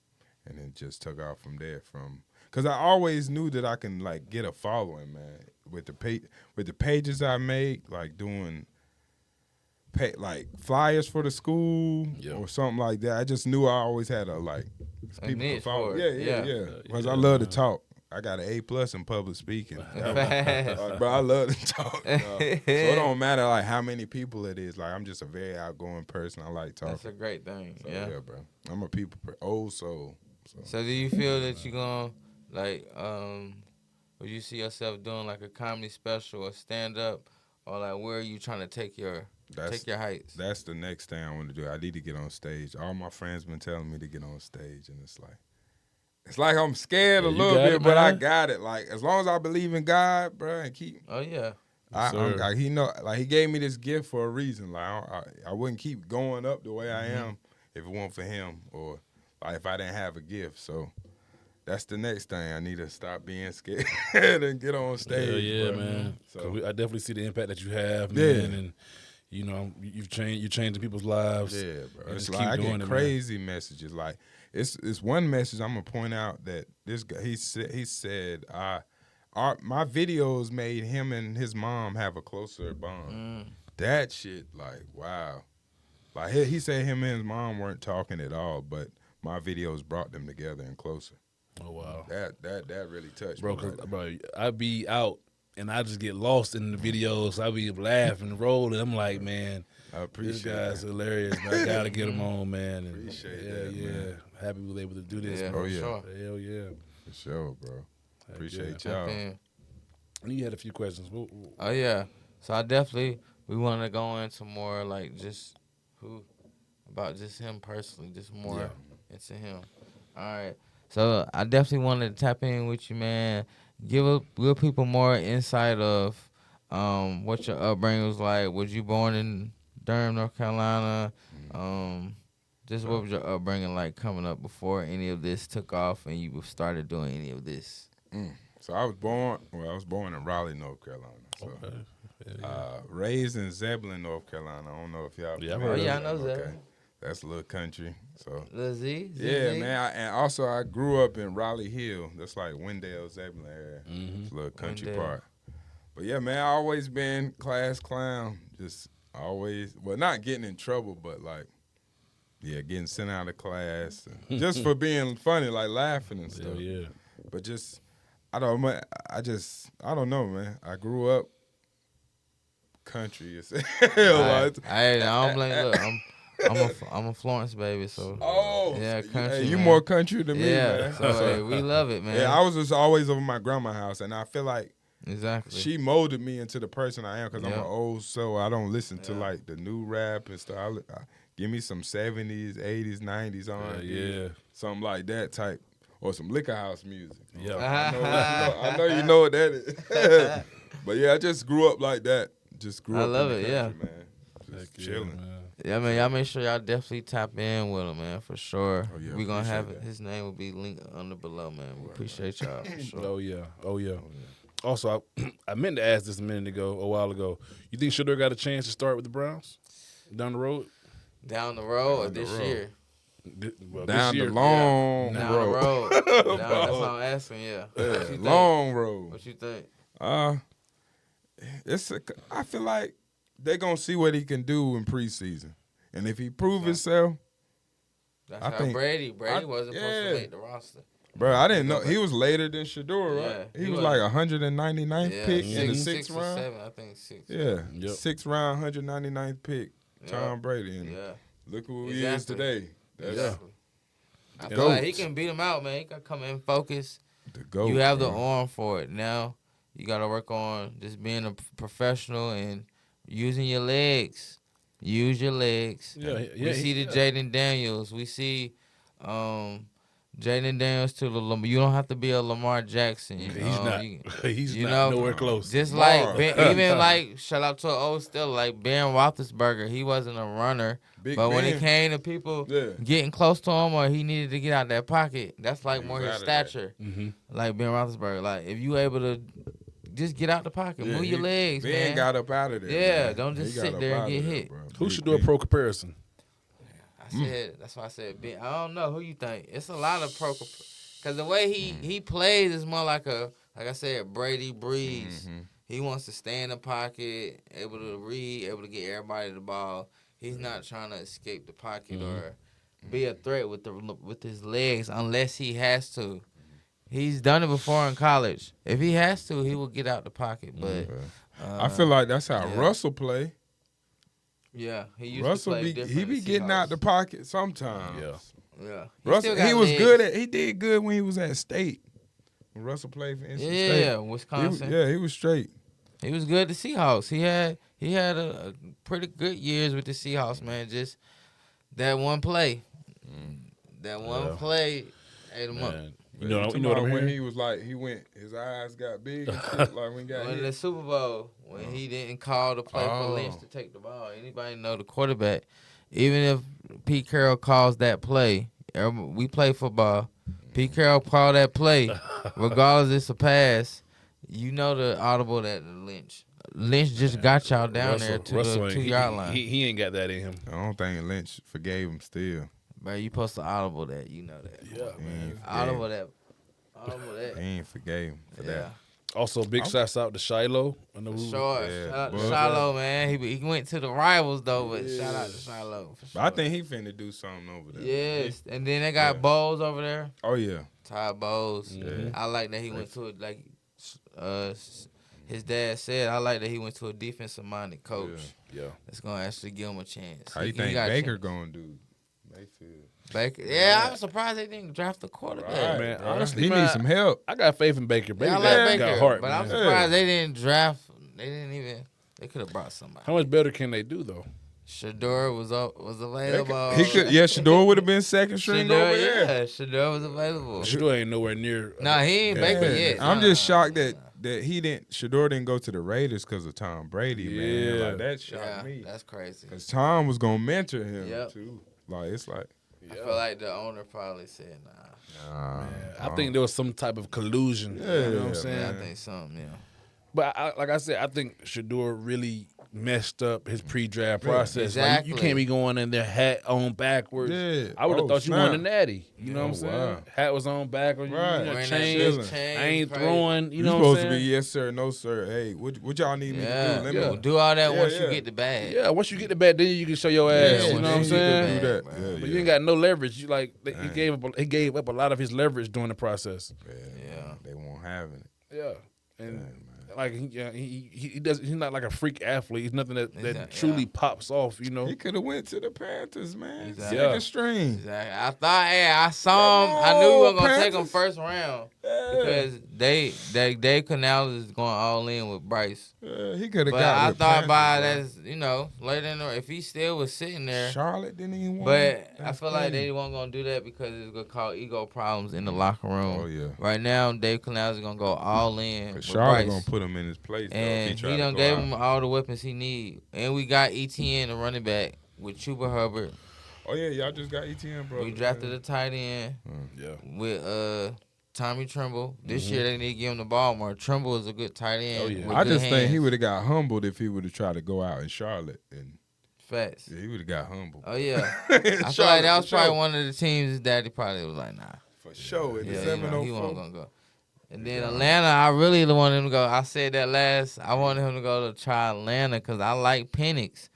and it just took off from there. Because I always knew that I can get a following, man, with the pages I make, doing. Flyers for the school or something like that. I just knew I always had people to follow. Yeah. Because I love to talk. I got an A+ in public speaking. Bro, I love to talk. So it don't matter how many people it is. I'm just a very outgoing person. I like talking. That's a great thing. So, yeah, bro. I'm a old soul. So do you feel that you're gonna would you see yourself doing a comedy special or stand up, or where are you trying to take your heights? That's the next thing I want to do. I need to get on stage. All my friends been telling me to get on stage, and it's like I'm scared a little bit, but I got it. As long as I believe in God, bro, and keep. Oh yeah. He gave me this gift for a reason. I wouldn't keep going up the way I am if it weren't for him, or if I didn't have a gift. So that's the next thing. I need to stop being scared and get on stage. Yeah, man. So I definitely see the impact that you have, man, and you're changing people's lives. Yeah, bro. It's I get crazy messages. It's one message I'm gonna point out that this guy he said my videos made him and his mom have a closer bond. That shit, wow. He said him and his mom weren't talking at all, but my videos brought them together and closer. Oh wow. That really touched me. Bro, I be out and I just get lost in the videos. I be laughing, rolling. I'm like, man, I appreciate this guy's hilarious. Man. I gotta get him on, man. And appreciate that. Man. Happy we were able to do this. Yeah, bro. for sure. Hell yeah. For sure, bro. Appreciate y'all. You had a few questions. Oh yeah. So I definitely we want to go into more like just about just him personally, just more into him. All right. So I definitely wanted to tap in with you, man. Give people more insight of what your upbringing was like. Was you born in Durham, North Carolina? Just what was your upbringing like coming up before any of this took off and you started doing any of this? So I was born in Raleigh, North Carolina. So, raised in Zebulon, North Carolina. I don't know if y'all. Yeah, familiar. I know Zebulon. Okay. That's a little country. So Lil Z? yeah, man. And also I grew up in Raleigh Hill. That's like Wendell, Zebulon area. It's a little country Wendell. part. But yeah, man, I always been class clown. Just always, well, not getting in trouble, but like, getting sent out of class just for being funny, like laughing and stuff. Yeah. But just, I don't know, man. I grew up country as hell. I don't blame. Look, I'm a Florence baby, so yeah, country. You man. more country than me, yeah, man. so hey, we love it, man. Yeah, I was just always over my grandma's house, and I feel like exactly. she molded me into the person I am because I'm Yep. an old soul. I don't listen to like the new rap and stuff. Give me some 70s, 80s, 90s R&B, something like that type, or some liquor house music. Yeah. I know you know what that is. But yeah, I just grew up like that. Just grew I up love in the it, country, man. Just chilling. Man. Yeah, man, y'all make sure y'all definitely tap in with him, man, for sure. Oh, yeah, we gonna have appreciate that. his name will be linked under below, man. We appreciate y'all for sure. Oh yeah. Also, I meant to ask this a while ago. You think Sheduer got a chance to start with the Browns down the road? Down the road or Down the this road. year? Down this year, the long Down the road. road. That's what I'm asking. Yeah. What you think? Long road. What you think? I feel like they're gonna see what he can do in preseason, and if he prove himself, That's I how think- Brady wasn't supposed yeah. to make the roster. bro, I didn't know he was later than Shedeur, right? Yeah, he he was was. like 199th Yeah, pick in the six sixth or round. seven, I think six. Yeah, Yep. sixth round, 199th pick, Tom Brady, and Yeah. look who he is Exactly. today. That's Exactly. I The feel like he GOAT. can beat him out, man. He can come in focus. the GOAT. You have the bro. arm for it. Now you got to work on just being a professional and using your legs. Use your legs. We see the Jaden Daniels. We see Jaden Daniels to the Lamar. You don't have to be a Lamar Jackson. He's not. He's you not know, nowhere close. Just Lamar. like even like shout out to an old still like Ben Roethlisberger. He wasn't a runner, Big but when Ben. it came to people Yeah. getting close to him or he needed to get out that pocket, that's like He more was his out of that. stature. Mm-hmm. Like Ben Roethlisberger. Like if you able to just get out the pocket, Yeah, move your legs, Ben man. got up out of there. Yeah, man. don't just He got sit up there and out get of there, hit. bro. Who Big should do a Ben. pro comparison? I said that's why I said Ben. I don't know who you think. It's a lot of because the way he plays is more like I said, Brady Breeze. Mm-hmm. He wants to stay in the pocket, able to read, able to get everybody the ball. He's not trying to escape the pocket or be a threat with his legs unless he has to. He's done it before in college. If he has to, he will get out the pocket. But I feel like that's how yeah. Russell play. yeah, he used Russell to play be different. he in be getting Seahawks. out the pocket sometimes. Yeah. Yeah, Russell, still got he was legs. good he did good when he was at State. When Russell played for NC State. Yeah, Wisconsin. He was straight. He was good at the Seahawks. He had a pretty good years with the Seahawks, man. Just that one play. That one play ate him up. Man. You You know what I'm when hearing? he was like his eyes got big and shit, like when he got When in the hit. Super Bowl, when he didn't call the play for Lynch to take the ball, anybody know the quarterback, even if Pete Carroll calls that play, we play football, Pete Carroll called that play, regardless it's a pass, you know the audible that Lynch just got y'all down there to the 2-yard line. He ain't got that in him. I don't think Lynch forgave him still. Bro, you supposed to audible that, you know that. Yeah, man. Audible that. Audible that. He ain't forgave him for Yeah. that. Also, big shouts out to Shiloh. I know For who- sure. Yeah, Shout out to but- Shiloh, man. He went to the rivals, though, but shout out to Shiloh. For sure. But I think he finna do something over there. Yes. And then they got Bowles over there. Oh yeah. Ty Bowles. Yeah. I like that he went to it, like his dad said, I like that he went to a defensive-minded coach Yeah. that's going to actually give him a chance. How you He think got a Baker chance. gonna do? Mayfield. Baker. Yeah, I was surprised they didn't draft a quarterback. Right, man, bro. honestly, he man, needs some help. I got faith in Baker. Baker Yeah, I got, like Baker, got heart, but man. I'm surprised they didn't draft. They didn't even. They could have brought somebody. How much better can they do though? Sheduer was available. He could, yeah. Sheduer would have been second string Sheduer, over there. yeah, Sheduer was available. Shedeur ain't nowhere near. Nah, he ain't Baker yet. I'm Nah. just shocked that Sheduer didn't go to the Raiders because of Tom Brady, man. Yeah. Like that shocked me. That's crazy. Cause Tom was gonna mentor him Yep. too. Like it's like, I feel like the owner probably said, nah. I think there was some type of collusion. You know what I'm saying? Yeah, I think something, yeah. But like I said, I think Shedeur really messed up his pre-draft process. Like, Exactly. you can't be going in there hat on backwards. Yeah. I would have Oh, thought you won the snap. natty. You know what I'm saying? wow. Hat was on backwards. Right. You know, Wearing that chains. shit, chain, I ain't crazy. throwing. You you know supposed what I'm to be saying? yes sir, no sir. Hey, what y'all need me to Yeah, do? Let me do all that Yeah, once yeah. you get the bag. Yeah, once you get the bat, then you can show your ass. Yeah, you know what I'm then saying? he could do that. Man. Yeah, But yeah. you ain't got no leverage. You like he gave up a lot of his leverage during the process. Yeah. They won't have it. Yeah, and like he does. He's not like a freak athlete. He's nothing that Exactly, truly yeah. pops off. You know. He could have went to the Panthers, man. Exactly. Second Yeah. string. Exactly. I thought, I saw him. I knew we were gonna take him Panthers. first round because Dave Canales is going all in with Bryce. He could have But got. I with thought by Panthers, that, later in the, if he still was sitting bro. there. Charlotte didn't even want. But I That's feel like crazy. they weren't gonna do that because it's gonna cause ego problems in the locker room. Oh yeah. Right now, Dave Canales is gonna go all in with Charlotte Bryce. gonna put him in his place. Though, if And try he to done go gave out. him all the weapons he need. And we got ETN, the running back, with Chuba Hubbard. Oh yeah, y'all just got ETN, bro. We drafted a tight end Yeah. with Tommy Tremble. This year they need to give him the ball more. Tremble is a good tight end. Oh, yeah. with I good just think he hands. would have got humbled if he would have tried to go out in Charlotte, and Facts. he would have got humbled. Oh yeah. I feel like that was probably one of the teams his daddy probably was like, nah. for sure. In the Yeah, he 704. wasn't gonna go. And then Atlanta, I really wanted him to go. I said that last. I wanted him to go to try Atlanta because I like Penix.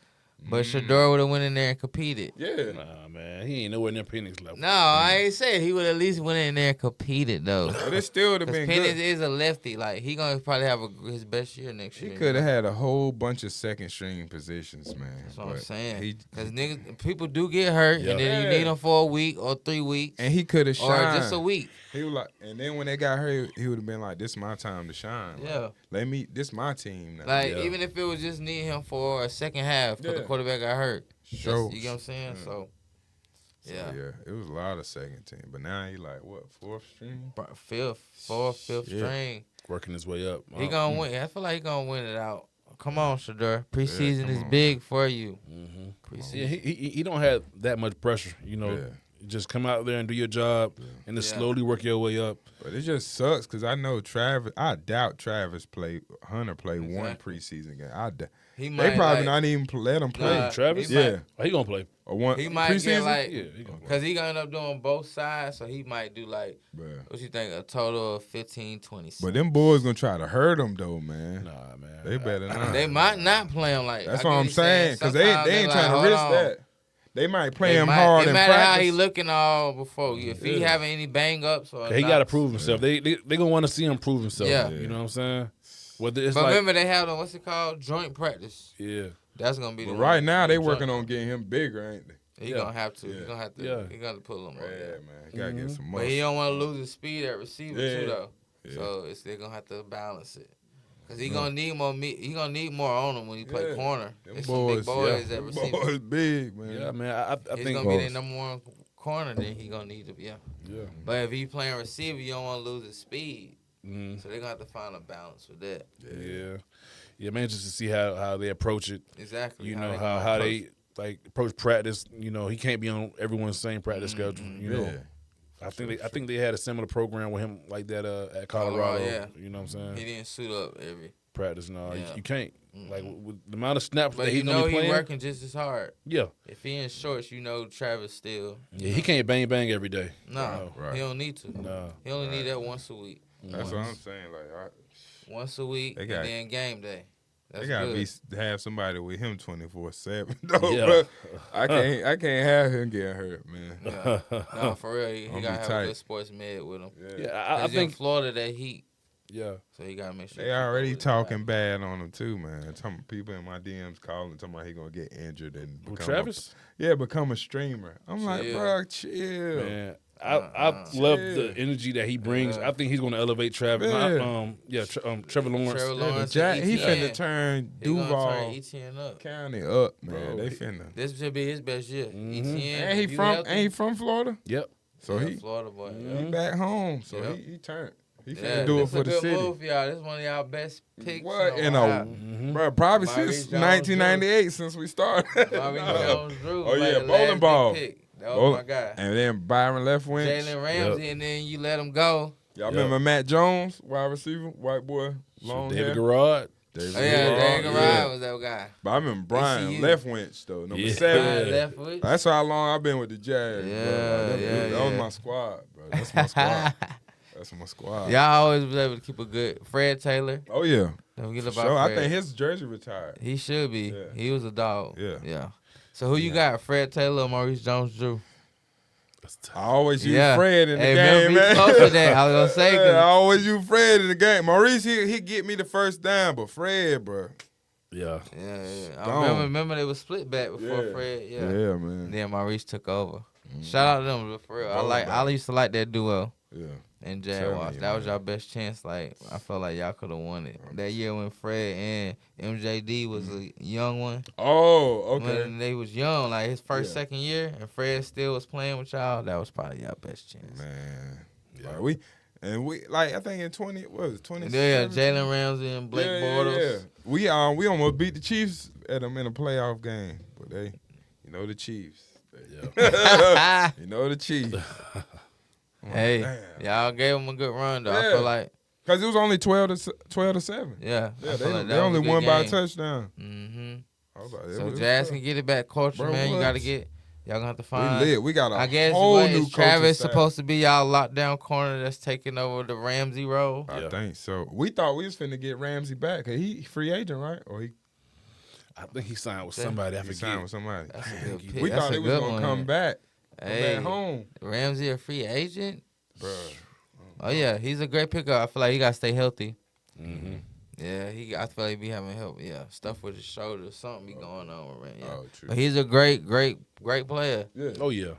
But Sheduer would have went in there and competed. Yeah. Nah, man, he ain't nowhere near Penix level. No, I ain't said he would at least went in there and competed though. But it still would have Because been Penix good. is a lefty. Like he gonna probably have his best year next He year. could have had a whole bunch of second string positions, man. That's what I'm But saying. He, Because niggas, people do get hurt, Yeah. and then you need them for a week or 3 weeks, and he could have or shined. just a week. He was like, and then when they got hurt, he would have been like, "This is my time to shine. Like, Yeah. let me. This my team now." Like Yeah. even if it was just need him for a second half because the Yeah. quarterback got hurt. Sure. You get what I'm saying? Yeah. So, So, yeah. yeah, it was a lot of second team, but now he like what, fourth string? Fourth, fifth Shit. string. Working his way up. He gonna win. I feel like he gonna win it out. Come on, Sheduer. Preseason come is on, big for you. Preseason. Yeah, he don't have that much pressure. You know, Yeah. just come out there and do your job, and then Yeah. slowly work your way up. But it just sucks because I know Travis. I doubt Hunter played one Exactly. preseason game. He They might probably like, not even let him play. Nah, Travis, he might- yeah, Oh, he gonna play. or one He might preseason. get like, Yeah, he gonna play. because he gonna end up doing both sides, so he might do like, Bruh. what you think, a total of 15, 20. But them boys gonna try to hurt him though, man. Nah, man. They better not. They might not play him like. That's I what get I'm you saying because they Sometimes ain't like, trying to hold risk on. that. They might play They him might- hard it in matter practice. how he looking all before. If he Yeah. having any bang ups or He got to knocks. prove himself. They gonna want to see him prove himself. Yeah. You know what I'm saying? Whether it's But like, remember they have the what's it called, joint practice. yeah, That's gonna be the But one. right now they Joint- working on getting him bigger, ain't they? He Yeah. gonna have to. Yeah. He gonna have to. Yeah. He gonna put him on. Yeah, Yeah. man, gotta get some But muscle. he don't want to lose his speed at receiver Yeah. too though. Yeah. So they're gonna have to balance it. Cause he gonna need more. He gonna need more on him when he play Yeah. corner. Them There's some big boys at them receiver. boys big, man. yeah, man. I He's think. gonna be their number one corner. Then he gonna need to be. Yeah. Yeah. But if he playing receiver, you don't want to lose his speed. Mhm. So they're gonna have to find a balance with that. Yeah, man. Just to see how they approach it. Exactly. You know gonna how approach they like approach practice. You know, he can't be on everyone's same practice schedule. You know, Yeah. I think they had a similar program with him like that at Colorado. yeah. You know what I'm it. He saying? didn't suit up every. Practice, no, Yeah. you can't. Like with the amount of snaps But that you he's gonna know be he playing. working just as hard. Yeah, If he in shorts, you know Travis still. yeah, he can't bang every day. No, Right. he don't need to. No. He only need that once a week. That's what I'm saying. Like, Once a week, They and got- then game day. That's they gotta good. have somebody with him 24/7. though, Yeah. bro. I can't have him getting hurt, man. Yeah. No, for real, he I'ma gotta be have tight. a good sports med with him. Yeah, I 'Cause in think. Florida that heat, Yeah, so he gotta make sure. They already talking bad on him too, man. Some people in my DMs calling, talking about he gonna get injured and with become Travis, become a streamer. I'm like, Chill. bro, chill. man, I love the energy that he brings. I think he's going to elevate Travis. Trevor Lawrence. Trevor Lawrence He and finna ETN. turn He gonna Duval turn ETN up. County up, man. Bro, They finna. This should be his best year. ETN. And if you healthy- he from Florida? Yep. So yeah, he Florida boy. he back home. So Yep. he turned. He finna Yeah, do it this for a the good city. move for y'all. This one of y'all best picks. What in while. bro? Probably Maurice since Jones-Drew. 1998 since we started. Bobby Jones-Drew. Oh, like yeah, the bowling last big ball. pick. That was Bowling- my guy. And then Byron Leftwich. Jalen Ramsey, and then you let him go. Y'all remember Matt Jones, wide receiver, white boy, long David hair. Garrard. David Oh yeah, Garrard, Dan Garrard yeah. was that guy. But I remember Brian ECU. Leftwich though, number Yeah. 7. Left with. That's how long I've been with the Jags. Yeah, bro. Like, yeah, that was yeah. my squad, bro. That's my squad. That's my squad. Y'all always was able to keep a good Fred Taylor. Oh yeah. Don't forget For about sure. I Fred. think his jersey retired. He should be. Yeah. He was a dog. Yeah. So who you got? Fred Taylor or Maurice Jones-Drew? I always use Yeah. Fred in the Hey, game, remember, man. be close to that. I was gonna say, 'cause- I always use Fred in the game. Maurice, he get me the first down, but Fred, bro. Yeah. Yeah. I Gone. remember they was split back before Yeah. Fred. Yeah, Yeah. man. And then Maurice took over. Shout out to them for real. I used to like that duo. Yeah. And Tell Jaguars. me, That was man. y'all best chance. Like I felt like y'all could have won it that year when Fred and MJD was a young one. Oh, okay. When they was young, like his first, Yeah. second year, and Fred still was playing with y'all. That was probably y'all best chance. Man. Yeah. Like, I think in 20 Yeah, Jalen Ramsey and Blake Bortles. We almost beat the Chiefs at them in a playoff game, but the Chiefs. Yeah. The Chiefs. Hey, Damn. y'all gave them a good run though. I Yeah. feel like, Cause it was only 12-7. yeah, Yeah, they only won by a touchdown. Mm-hmm. I was like, So it was Jazz tough. can get it back, culture, Bro, man. You what? gotta get. Y'all gonna have to find. We lit. We got a I guess whole what new is Travis coaching staff. supposed to be y'all lockdown corner that's taking over the Ramsey role? I Yeah. think so. We thought we was finna get Ramsey back. Cause he free agent, right? Or he I think he signed with somebody. I signed forget. with somebody. That's a good pick. We That's thought a he was good gonna one. come back. Hey, Come back home. Ramsey a free agent? Bro. Oh yeah, he's a great pickup. I feel like he gotta stay healthy. Mm-hmm. Yeah, I feel like he be having help. Yeah, stuff with his shoulder, something be going on with Ramsey. Yeah. Oh, true. But he's a great player. Yeah. Oh yeah,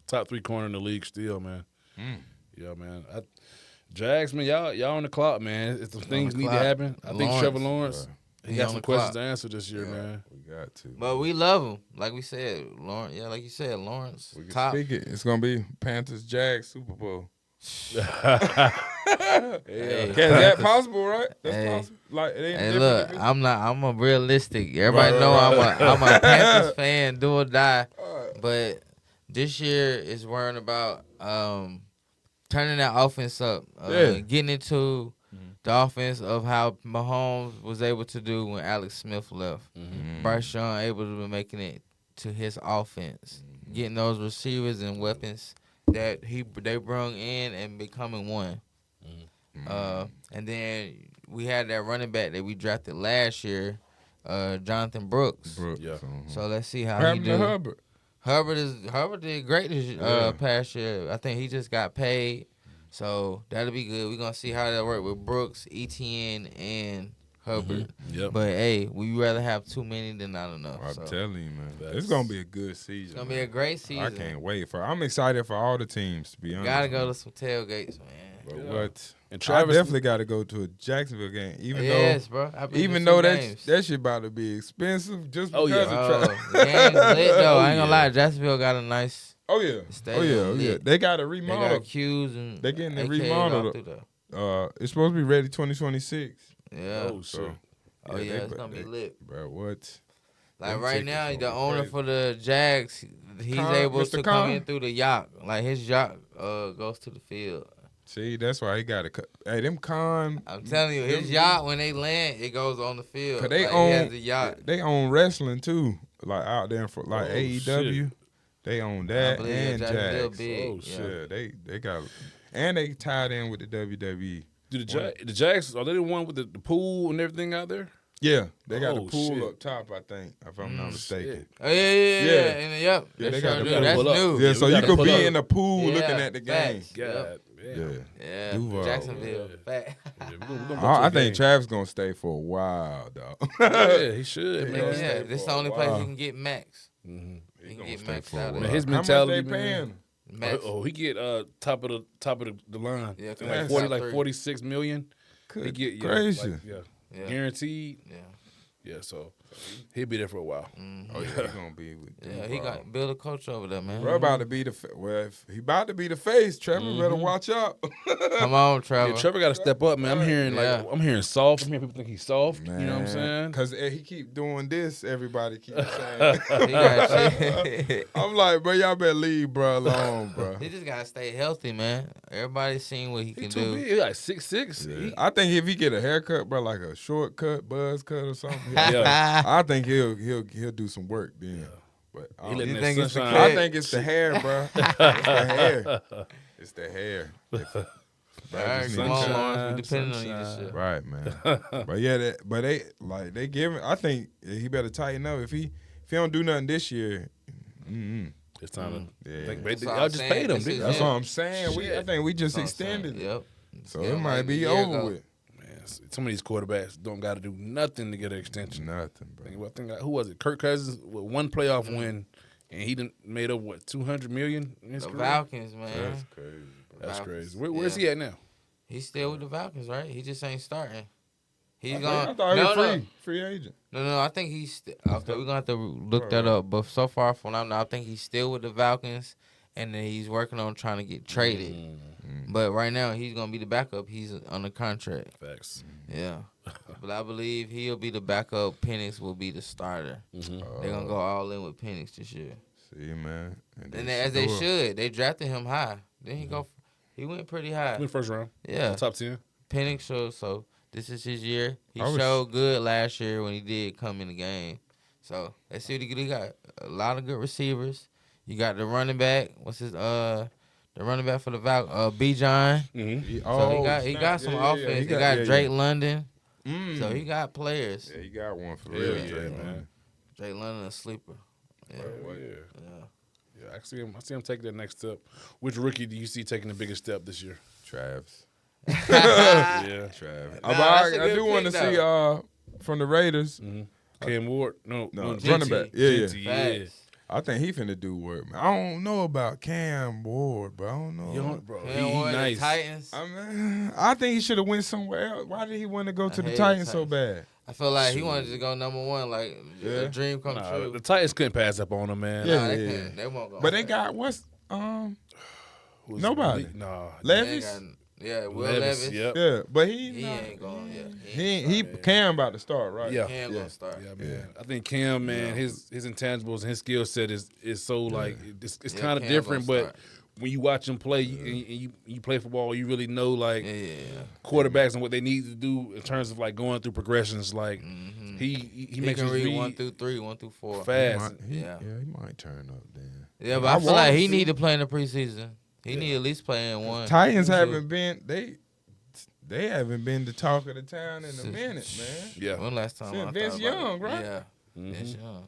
top 3 corner in the league still, man. Mm. Yeah, man. Jags, man, y'all on the clock, man. If some things the need to clock. happen, I think Lawrence. Trevor Lawrence, he He got on some the questions clock. to answer this year, man. We got to. But we love him, like we said, Lawrence. Yeah, like you said, Lawrence. We can Top. speak it. It's gonna be Panthers Jags Super Bowl. Hey, Is that possible, right? That's Hey. possible. Like it ain't Hey, different look, if I'm a realistic. Everybody Right, know right, I'm a Panthers fan, do or die. Alright. But this year is worrying about turning that offense up, Yeah. getting into the offense of how Mahomes was able to do when Alex Smith left. Bryce Young able to be making it to his offense, getting those receivers and weapons that they brung in and becoming one. And then we had that running back that we drafted last year, Jonathan Brooks. Brooks. Yeah. So let's see how What he happened to do. Hubbard? Hubbard did great this Yeah. past year. I think he just got paid, so that'll be good. We're gonna see how that work with Brooks, ETN, and Hubbard. Yep. But hey, we rather have too many than not enough. I'm So. telling you, man. That's- It's gonna be a good season. It's gonna be a great season. I can't wait I'm excited for all the teams, to be honest. Gotta go to some tailgates, man. But Yeah. what? And I Travis, definitely got to go to a Jacksonville game, Yes, bro. I've been even to though some that games. that shit about to be expensive just Oh, because yeah. of Oh, Travis. the game's lit though. I ain't yeah. gonna lie, Jacksonville got a nice. Oh yeah, Stadium yeah. lit. They got to They got remodel. queues and They getting it AKs remodeled. all through there. It's supposed to be ready 2026. Yeah. oh So, shit. Oh yeah, it's gonna be lit. Bro, what? Like Them right tickets now, gonna the be owner crazy. for the Jags, he's Khan, able Mr. to Khan? come in through the yacht. Like his yacht goes to the field. See, that's why he got to. Hey, them con. I'm telling you, his yacht when they land, it goes on the field. Cause they like, own. he has a yacht. They own wrestling too. Like out there for like Oh, AEW. shit. They own I that believe and Jacksonville Jags. big. Oh, yeah. Shit, they got, and they tied in with the WWE. Do the Jags, are they the one with the pool and everything out there? Yeah, they got Oh, the pool shit. up top. I think, if I'm not mistaken. Oh yeah. Yeah. And yep. Yeah, they they got sure the do. pool. That's Pull up. new. Yeah, we so you gotta could pull be up. in the pool Yeah, looking at the game. facts. God, Yeah. man. Yeah. Duval. Jacksonville. Yeah. Fact. Yeah, we gonna go to I a think game. Travis gonna stay for a while, dog. Yeah, he should, Yeah. man. Yeah, stay this for the a only place while. you can get max. Mhm. You can gonna get stay maxed for a out. while. Man, his How much mentality, they man. paying him? Max. He get top of the line. Yeah, And Max like top 46 million. He Good get gracious. Yeah. guaranteed. Yeah. Yeah, so he'll be there for a while. Oh yeah, he gonna be with. Yeah, he got Bill the coach over there, man. Bro about to be if he about to be the face. Trevor better watch out. Come on, Trevor. Yeah, Trevor got to step up, man. I'm hearing Yeah. I'm hearing soft. I'm hearing people think he's soft. Man, You know what I'm saying? Because he keep doing this, everybody keep saying. He got shit. I'm like, bro, y'all better leave bro alone, bro. He just gotta stay healthy, man. Everybody's seen what he He can too do. big. He like 6'6". I think if he get a haircut, bro, like a short cut, buzz cut or something, Yeah. I think he'll do some work then. But I, He don't- letting You that think it's the sunshine- I think it's the hair, bro. It's the hair. It's the hair. All right, just come need on, to- Lawrence. We depending on you this sunshine. shit. Right, man. But yeah, they give him. I think he better tighten up. If he don't do nothing this year, It's time to Yeah. think. That's what Y'all I'm just saying. paid him. This is that's it. what I'm saying. I think we just That's what I'm extended saying. it, Yep. so Yeah, it might like a be year over ago. with. Man, some of these quarterbacks don't got to do nothing to get an extension. Nothing, bro. I think who was it? Kirk Cousins with one playoff win, and he done made up what $200 million in his The career? Falcons, man. That's crazy. That's Falcons. crazy. Where's he at now? He's still with the Falcons, right? He just ain't starting. He's I going. thought he was No. free agent. No, I think he's. Okay, we're gonna have to look that up. But so far from now, I think he's still with the Falcons, and then he's working on trying to get traded. But right now, he's gonna be the backup. He's on the contract. Facts. Yeah, but I believe he'll be the backup. Penix will be the starter. They're gonna go all in with Penix this year, See, man. and as they should. They drafted him high. Then he go. He went pretty high. Went first round. Yeah, Top 10. Penix showed so. This is his year. He I was- showed good last year when he did come in the game. So let's see what he got. A lot of good receivers. You got the running back. What's his the running back for the Bijan. Mm-hmm. So he got some offense. He got Drake London. So he got players. Yeah, he got one for Hell real. yeah, Drake. man. Drake London a sleeper. Yeah. Yeah, I see him taking that next step. Which rookie do you see taking the biggest step this year? Travis. Yeah. Travis. Nah, But that's a I good do want to pick, see from the Raiders. Cam Ward? No, running back. Yeah. Yeah. I think he finna do work, man. I don't know about Cam Ward, but I don't know. Young, bro. Cam He Ward, the nice. Titans. I think he should have went somewhere else. Why did he want to go to I the hate Titans the so bad? I feel like he wanted to go number one, like Yeah. a dream come Nah, true. the Titans couldn't pass up on him, man. Yeah. Nah, they can't. They won't go. But they on that. got what's Who's nobody. Nah. They Levis? got- Yeah, Will Levis. Yep. Yeah, but he He ain't going. Yeah, he Cam about to start, right? Yeah. Cam gonna start. Yeah, man. I think Cam, man, his intangibles and his skill set is so like it's Yeah, kind of Cam different, gonna but start. when you watch him play and you play football, you really know like Yeah. quarterbacks and what they need to do in terms of like going through progressions. Like he He makes can us read read 1 through 3, 1 through 4. fast. Yeah. he might turn up then. Yeah, but I I feel wanna like he see- need to play in the preseason. He need at least play in one. Titans Two. haven't been they haven't been the talk of the town in a Since- minute, man. Yeah. When last time? Since I Vince thought about Young, it. right? Yeah. Vince Young.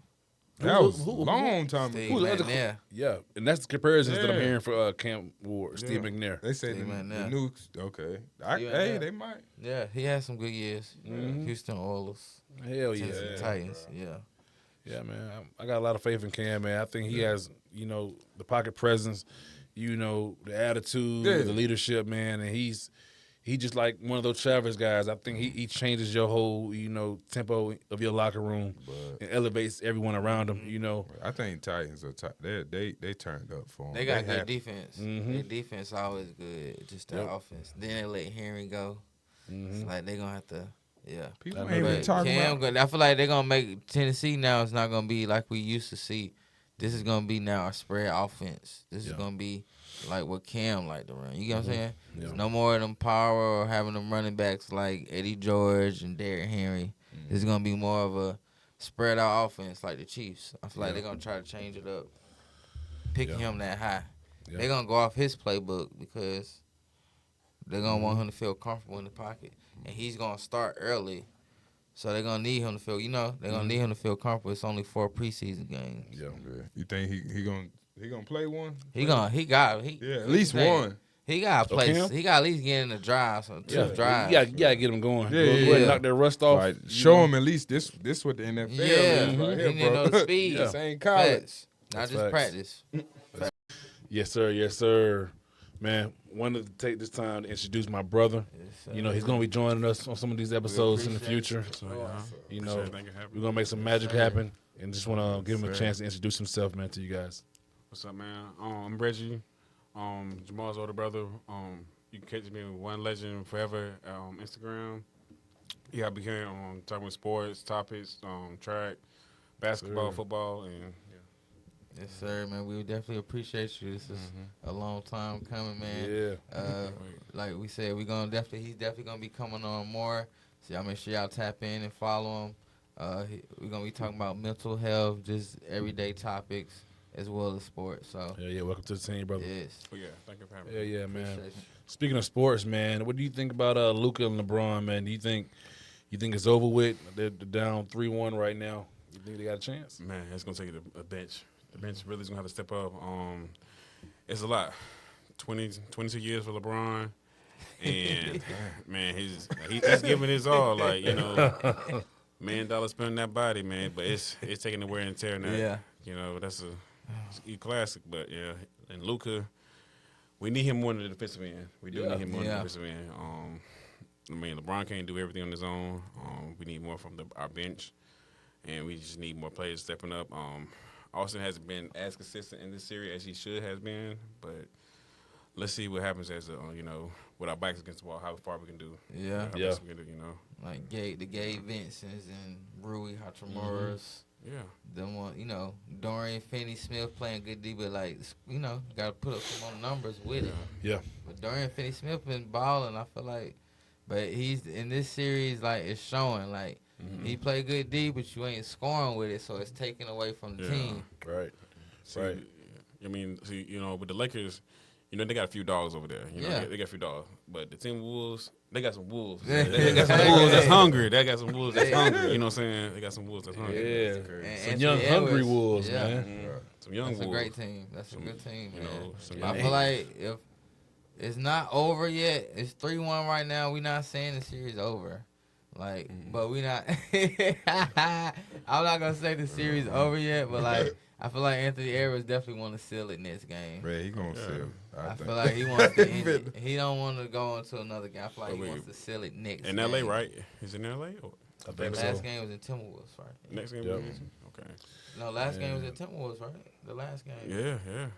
That was who- a long time Steve ago. Who's the other McNair. Yeah, and that's the comparisons that I'm Yeah. hearing for Cam Ward, Steve Yeah. McNair. They say the Steve McNair. new okay. Steve Hey, McNair. they might. Yeah, he had some good years. Houston Oilers. Hell yeah. Tennessee Titans. Yeah. Yeah, man. I got a lot of faith in Cam, man. I think he has, the pocket presence, the attitude, Yeah. the leadership, man, and he's just like one of those Travis guys. I think he changes your whole, tempo of your locker room and elevates everyone around him, I think Titans are they turned up for him. They got good happy. defense. Their defense always good. Just their offense. Then they let Henry go. It's like they gonna have to. Yeah. People I ain't know even that. talking Cam, about. I feel like they're gonna make Tennessee now. It's not gonna be like we used to see. This is gonna be now a spread offense. This is gonna be like what Cam like to run. You get what I'm saying? Yeah. No more of them power or having them running backs like Eddie George and Derrick Henry. It's gonna be more of a spread out offense like the Chiefs. I feel like they're gonna try to change it up, picking him that high. Yeah. They're gonna go off his playbook because they're gonna want him to feel comfortable in the pocket, and he's gonna start early. So they're gonna need him to feel, they're gonna need him to feel comfortable. It's only 4 preseason games. Yeah. Yeah. You think he gonna play one? He got At least one. He got to play. Cam? He got at least get in the drive, so 2 Yeah. drives. You gotta get him going. Yeah, Go ahead yeah. and knock that rust off. Like show him at least this what the NFL Yeah. is right He here, need to bro. know the speed. This ain't college. Facts. Not That's just facts. practice. Yes, sir. Yes, sir. Man, wanted to take this time to introduce my brother. Yes, You know, he's going to be joining us on some of these episodes in the appreciate future. you. You know, Thank you for having we're me. going to make some magic happen. And just want to give him a chance to introduce himself, man, to you guys. What's up, man? I'm Reggie, Jamal's older brother. You can catch me with One Legend Forever Instagram. Yeah, I'll be here talking with sports, topics, track, basketball, football, and Yes, sir, man. We definitely appreciate you. This is a long time coming, man. Yeah. Like we said, he's definitely gonna be coming on more. So y'all make sure y'all tap in and follow him. We're gonna be talking about mental health, just everyday topics, as well as sports. So Yeah, welcome to the team, brother. yes, yeah, thank you for having me. Yeah, man. appreciate you. Speaking of sports, man, what do you think about Luka and LeBron, man? Do you think it's over with? They're down 3-1 right now. You think they got a chance? Man, it's gonna take a bench. The bench really is gonna have to step up. It's a lot. 22 years for LeBron, and man, he's giving his all. Like, you know, $1 million spending that body, man. But it's taking the wear and tear now. Yeah. You know, that's a classic. But yeah, and Luka, we need him more in the defensive end. We do need him more in the defensive end. I mean, LeBron can't do everything on his own. We need more from our bench, and we just need more players stepping up. Austin hasn't been as consistent in this series as he should have been, but let's see what happens as with our backs against the wall, how far we can do. Yeah. How best we can do, you know. Like the Gabe Vincents and Rui Hachimuras. Yeah. Them one, Dorian Finney-Smith playing good D, but got to put up some more numbers with it. Yeah. But Dorian Finney-Smith been balling. I feel like, but he's in this series like it's showing like. He play good D, but you ain't scoring with it, so it's taken away from the team. Right. See, I mean, with the Lakers, they got a few dogs over there. They got a few dogs. But the Timberwolves, they got some wolves. They got some wolves that's hungry. They got some wolves that's hungry. You know what I'm saying? They got some wolves that's hungry. Yeah. And Some Anthony young, hungry Edwards, wolves, yeah. man. Some young That's wolves. a great team. That's a good team, man. I young feel like if it's not over yet, it's 3-1 right now. We're not saying the series over. Like, but we not. I'm not gonna say the series over yet, but like, I feel like Anthony Edwards definitely want to seal it next game. Man, he gonna seal. I feel like he wants to end it. He don't want to go into another game. I feel like he wants to seal it next. In game. LA, right? He's in LA. Or I think The so. last game was in Timberwolves, right? next game? Yep. Okay. No, last game was in Timberwolves, right? The last game. Yeah. It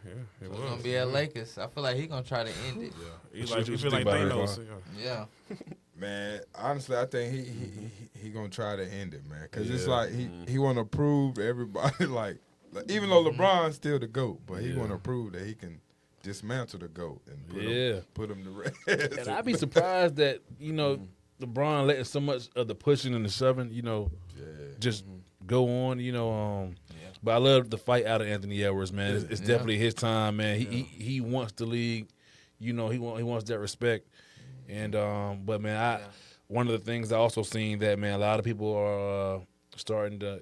So was. it's gonna be at Lakers. I feel like he gonna try to end it. He's What like, you we feel think like about they it, know. Ron? Yeah. Man, honestly, I think he gonna try to end it, man. Cause it's like he want to prove to everybody, like even though LeBron's still the GOAT, but he want to prove that he can dismantle the GOAT and put him to rest. And I'd be surprised that, LeBron letting so much of the pushing and the shoving, just go on, But I love the fight out of Anthony Edwards, man. It's definitely his time, man. He wants the league, he wants that respect. And but man, one of the things I also seen that, man, a lot of people are starting to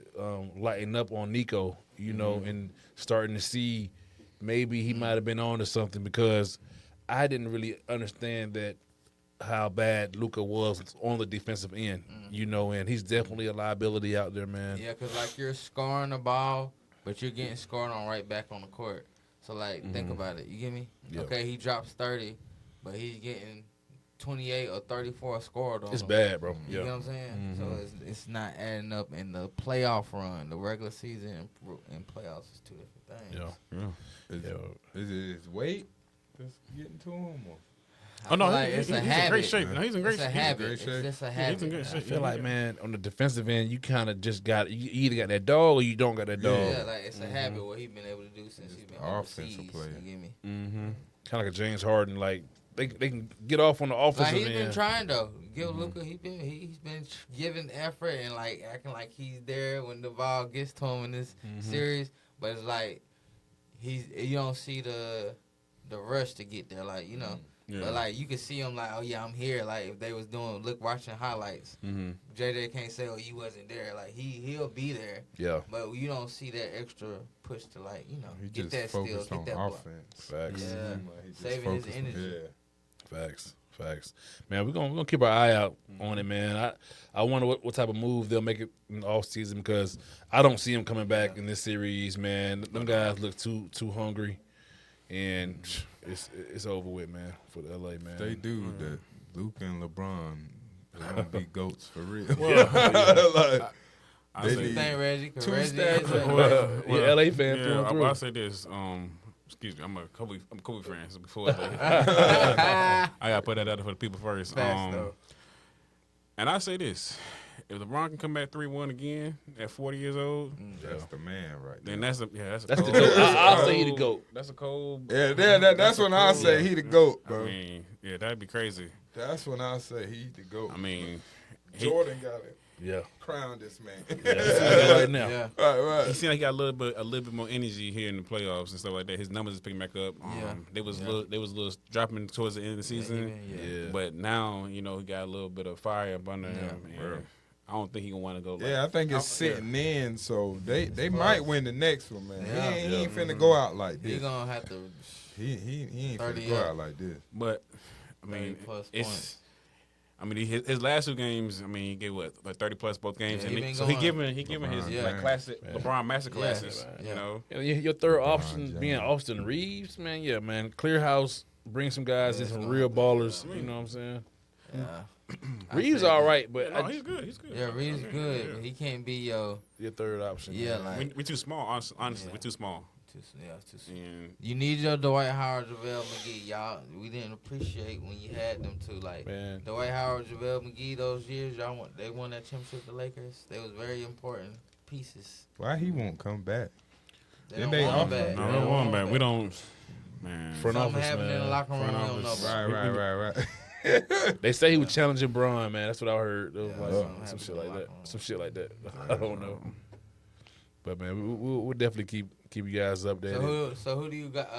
lighten up on Nico, and starting to see maybe he might have been on to something, because I didn't really understand that how bad Luka was on the defensive end, and he's definitely a liability out there, man. Yeah, because, like, you're scoring the ball, but you're getting scored on right back on the court. So, like, think about it. You get me? Yeah. Okay, he drops 30, but he's getting 28 or 34 scored on It's him. bad, bro. You know what I'm saying? So it's not adding up in the playoff run. The regular season and playoffs is two different things. Is it his weight that's getting to him? Or? Oh no, like he's it's a in habit. great shape. No, he's in great It's a shape. habit. great It's shape. just a Yeah, habit. he's in good I shape. feel like, man, on the defensive end, you kind of just you either got that dog or you don't got that dog. Yeah, like it's a habit what he's been able to do since he's been offensive overseas. player. You get me? Kind of like a James Harden, like they can get off on the Like offensive he's been end. trying though. Give Luka, he's been giving effort and like acting like he's there when the ball gets to him in this series. But it's like you don't see the rush to get there. Like Yeah. But like you can see him like, oh yeah, I'm here. Like if they was watching highlights, JJ can't say, oh, you wasn't there. Like he'll be there. Yeah, But you don't see that extra push to like He get just that steal, focused get on that block. offense. facts, Yeah, He just saving his focused on- energy. facts. Man, we're gonna keep our eye out on it, man. I wonder what type of move they'll make it in the off season, because I don't see him coming back in this series, man. Them guys look too hungry. and it's over with, man, for the LA, man. They do that. Luka and LeBron, they gonna be goats for real. Well, I they say, need Thank Reggie. 'Cause two Reggie stats. is a- Yeah, LA fan through yeah, and through. I'll say this. Excuse me, I'm Kobe fan. So before I gotta put that out there for the people first. Facts, though. And I say this: if LeBron can come back 3-1 again at 40 years old, That's the man right there. then that's a That's the cold, GOAT. I'll say he the cold- GOAT. That's a cold. Yeah, that's when I say he the GOAT, bro. I mean, yeah, that'd be crazy. That's when I say he the GOAT. I mean, Jordan got it. Yeah. Crown this man. Right now. Yeah. right. he seemed like he got a little bit more energy here in the playoffs and stuff like that. His numbers is picking back up. Yeah. They was a little dropping towards the end of the season. Yeah. But now, he got a little bit of fire up under him. And I don't think he gonna want to go. Yeah, I think it's sitting in, so they might win the next one, man. Yeah. He ain't finna go out like He this. gonna have to. He ain't 30 finna go up. out like this. But I 30 mean, plus it's. points. I mean, his last 2 games. I mean, he gave what, like 30 plus both games, Yeah, and he been so he going. giving his LeBron, like classic LeBron master classes. Yeah. You know, Your third option James. being Austin Reeves, man. Yeah, man. Clear house, bring some guys in, some real ballers. You know what I'm saying? Yeah. Reeves say all that. right, but no, he's good. He's good. Yeah, Reed's I mean, good. yeah. But he can't be your. your third option. Yeah, man. like. We too small. Honestly, Yeah. we're too small. Too soon. And You need your Dwight Howard, JaVale McGee. Y'all, we didn't appreciate when you had them two. Like Man. Dwight Howard, JaVale McGee, those years, they won that championship. The Lakers. They was very important pieces. Why he won't come back? They Didn't don't they want offer him him? back. no, They we don't don't want want back. him We don't. Man, Front Something office, happened in the man. locker room. We Front don't know office. about. Right. They say he was challenging Braun, man. That's what I heard. It was Yeah, like something some happened shit in the like that. locker room. Some shit like that. I don't know. But man, we'll definitely keep you guys updated. So who do you got?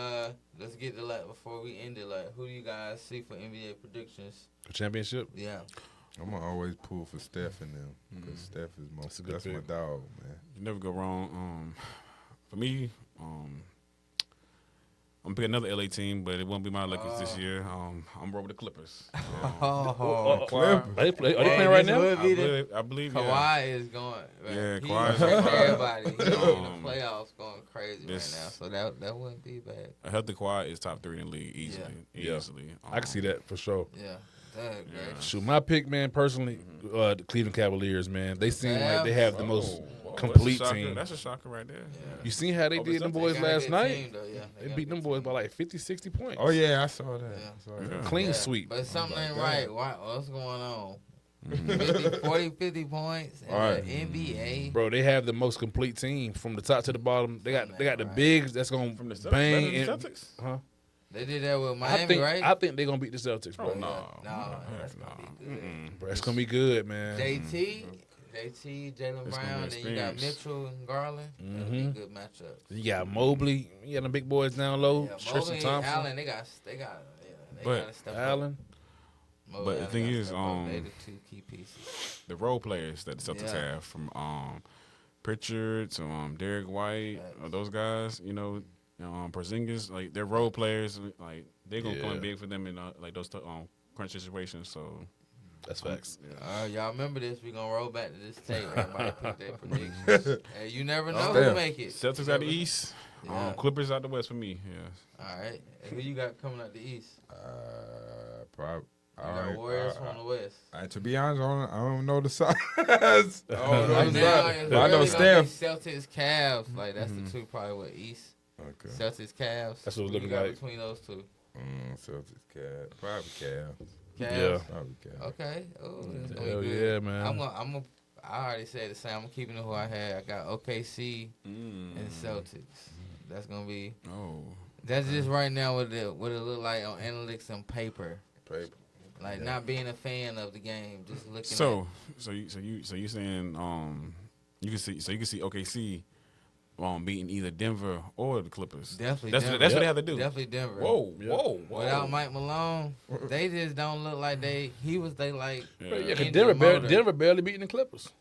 Let's get to before we end it. Like, who do you guys see for NBA predictions? The championship. Yeah. I'm gonna always pull for Steph and them because Steph is That's a good that's my pick. dog, man. you never go wrong. For me, I'm gonna pick another LA team, but it won't be my Lakers this year. I'm rolling with the Clippers. Oh, Are they playing Hey, right this now? would be the- I believe yeah. Kawhi is going. Yeah, He's Kawhi's going on fire. everybody. He's in the Um, playoffs going crazy this- right now. So that wouldn't be bad. A healthy Kawhi is top 3 in the league easily. Yeah. Easily. I can see that for sure. Yeah. That great. Shoot, my pick, man, personally, the Cleveland Cavaliers, man. They seem like they have the most Whoa, complete that's a shocker. team. That's a shocker right there. Yeah. You seen how they Oh, did them but boys They got a last good night? team, though, yeah. They got a beat them good boys team. by like 50, 60 points. Oh yeah, I saw that. Yeah. I saw Yeah. that. Clean Yeah, sweep. But something like ain't that. right. What's going on? 50 points in Right. the NBA. Bro, they have the most complete team from the top to the bottom. They got the Right. bigs that's gonna From the Celtics, bang better than and the Celtics? huh? They did that with I Miami, think right? they're gonna beat the Celtics, bro. Oh, no. No, that's gonna be good. Bro, it's gonna be good, man. JT, Jalen It's Brown, gonna and be you got experience. Mitchell and Garland. That'll be a good matchup. You got Mobley. You got the big boys down low. Yeah, Tristan Mobley and Thompson, Allen, they got But to step up. Allen. Mobley, But the Allen thing gotta is, step up. They the two key pieces. The role players that the Celtics Yeah. have, from Pritchard to Derek White, Facts. those guys, Porzingis, like they're role players. Like they're gonna come Yeah. in big for them in like those crunch situations. So That's facts. Y'all remember this? We gonna roll back to this tape. Everybody put their predictions. Hey, you never know Steph. who make it. Celtics out the East, Yeah. Clippers out the West for me. Yeah. All right. And who you got coming out the East? Probably. You got Warriors from the West. To be honest, I don't know the size. I don't know Right the now, size. it's But I know really gonna be Steph. Celtics, Cavs. Like that's the two probably what East. Okay. Celtics, Cavs. That's what it's Who you looking got like. between those two. Celtics, Cavs. Probably Cavs. Cavs. Yeah. Probably Cavs. Okay. Oh, that's gonna Hell be good. yeah, man. I already said the same. I'm keeping it who I had. I got OKC and Celtics. That's gonna be. Oh. That's just right now what it look like on analytics and paper. Paper. Like not being a fan of the game, just looking. So you saying you can see OKC beating either Denver or the Clippers. Definitely That's Denver. that's what they have to do. Definitely Denver. Whoa. Without Mike Malone, they just don't look like they like. Yeah. Yeah, 'cause Engine Denver motor. barely beating the Clippers.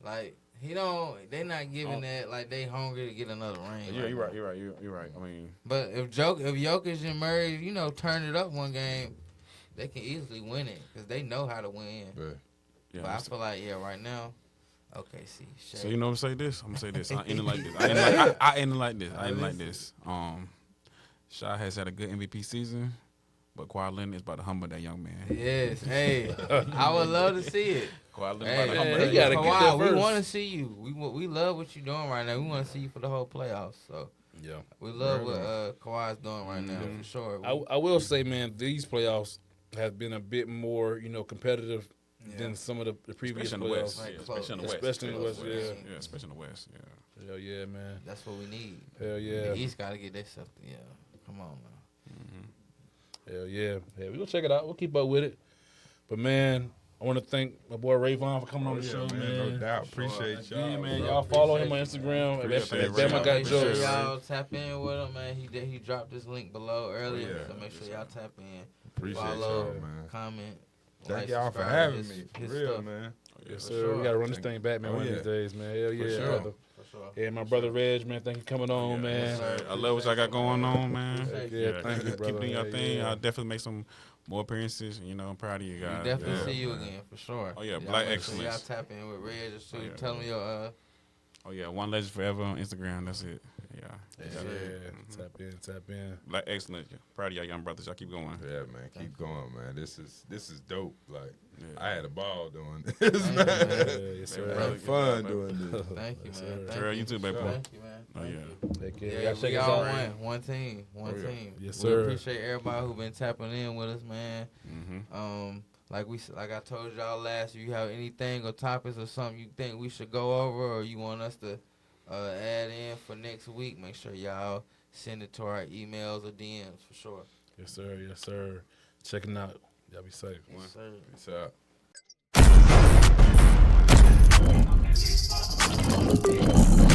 Like they not giving that like they hungry to get another ring. Yeah, right now. you're right. I mean, But if Jokic and Murray, turn it up one game, they can easily win it because they know how to win. But yeah. But I feel like right now, OKC. So you know I'm gonna say this. I end it like this. I end it like this. Shaw has had a good MVP season, but Kawhi Leonard is about to humble that young man. Yes, hey, I would love to see it. Kawhi Leonard Hey, about to humble he that gotta young get man. there Kawhi, we first. want to see you. We love what you're doing right now. We want to see you for the whole playoffs. So Yeah. we love what Kawhi's doing right now for sure. I will say, man, these playoffs have been a bit more, competitive than some of the previous Especially in the playoffs. West. Like, Yeah, close. especially in the West. Especially in the West, yeah. Yeah, especially in the West. Yeah. Hell yeah, man. That's what we need. Hell yeah. The East got to get their stuff. Yeah, come on now. Hell yeah. Yeah, we gonna check it out. We'll keep up with it. But man, I want to thank my boy Rayvon for coming on the show, No man. doubt. Appreciate y'all. Yeah, man. bro. Y'all follow him on Instagram Appreciate at it, BamaGotJokes. Make sure Jokes. y'all tap in with him, man. He dropped this link below earlier, Yeah. so make sure y'all tap in, Appreciate follow, y'all, man. comment. Thank like, y'all for subscribe to having his- me. For his real, stuff. man. Yes, For sir. sure. We gotta run this thing back, man, Oh, one of yeah. these days, man. Hell yeah, sure. brother. For sure. Yeah, my brother Reg, man, thank you for coming on, man. sir. I love what y'all got going on, man. Appreciate Yeah, thank you, keep brother. doing your Yeah, thing. yeah. I'll definitely make some more appearances. I'm proud of you We guys. definitely Yeah. see you again for sure. Oh, yeah, Y'all Black make sure y'all Excellence. tap in with Reg too. Oh, yeah. Tell me your Oh yeah, One Legend Forever on Instagram. That's it. Yeah. Yeah, tap in. Black Excellence. Proud of y'all young brothers. Y'all keep going. Yeah, man. Keep going, man. This is dope. Like Yeah. I had a ball doing this, Thank you, man. Yeah, yes, Brother, sir. Had fun doing this. Thank you, Yes, man. sir. Thank Terrell, you too, baby. Thank you, man. Oh Thank yeah. you. Take care. Yeah, Y'all check we us all out. one team, one Oh, yeah. team. Yes, We sir. appreciate everybody who been tapping in with us, man. Mm-hmm. Like I told y'all last, if you have anything or topics or something you think we should go over or you want us to add in for next week, make sure y'all send it to our emails or DMs for sure. Yes, sir. Yes, sir. Checking out. Y'all be safe. Yes, sir. Peace out.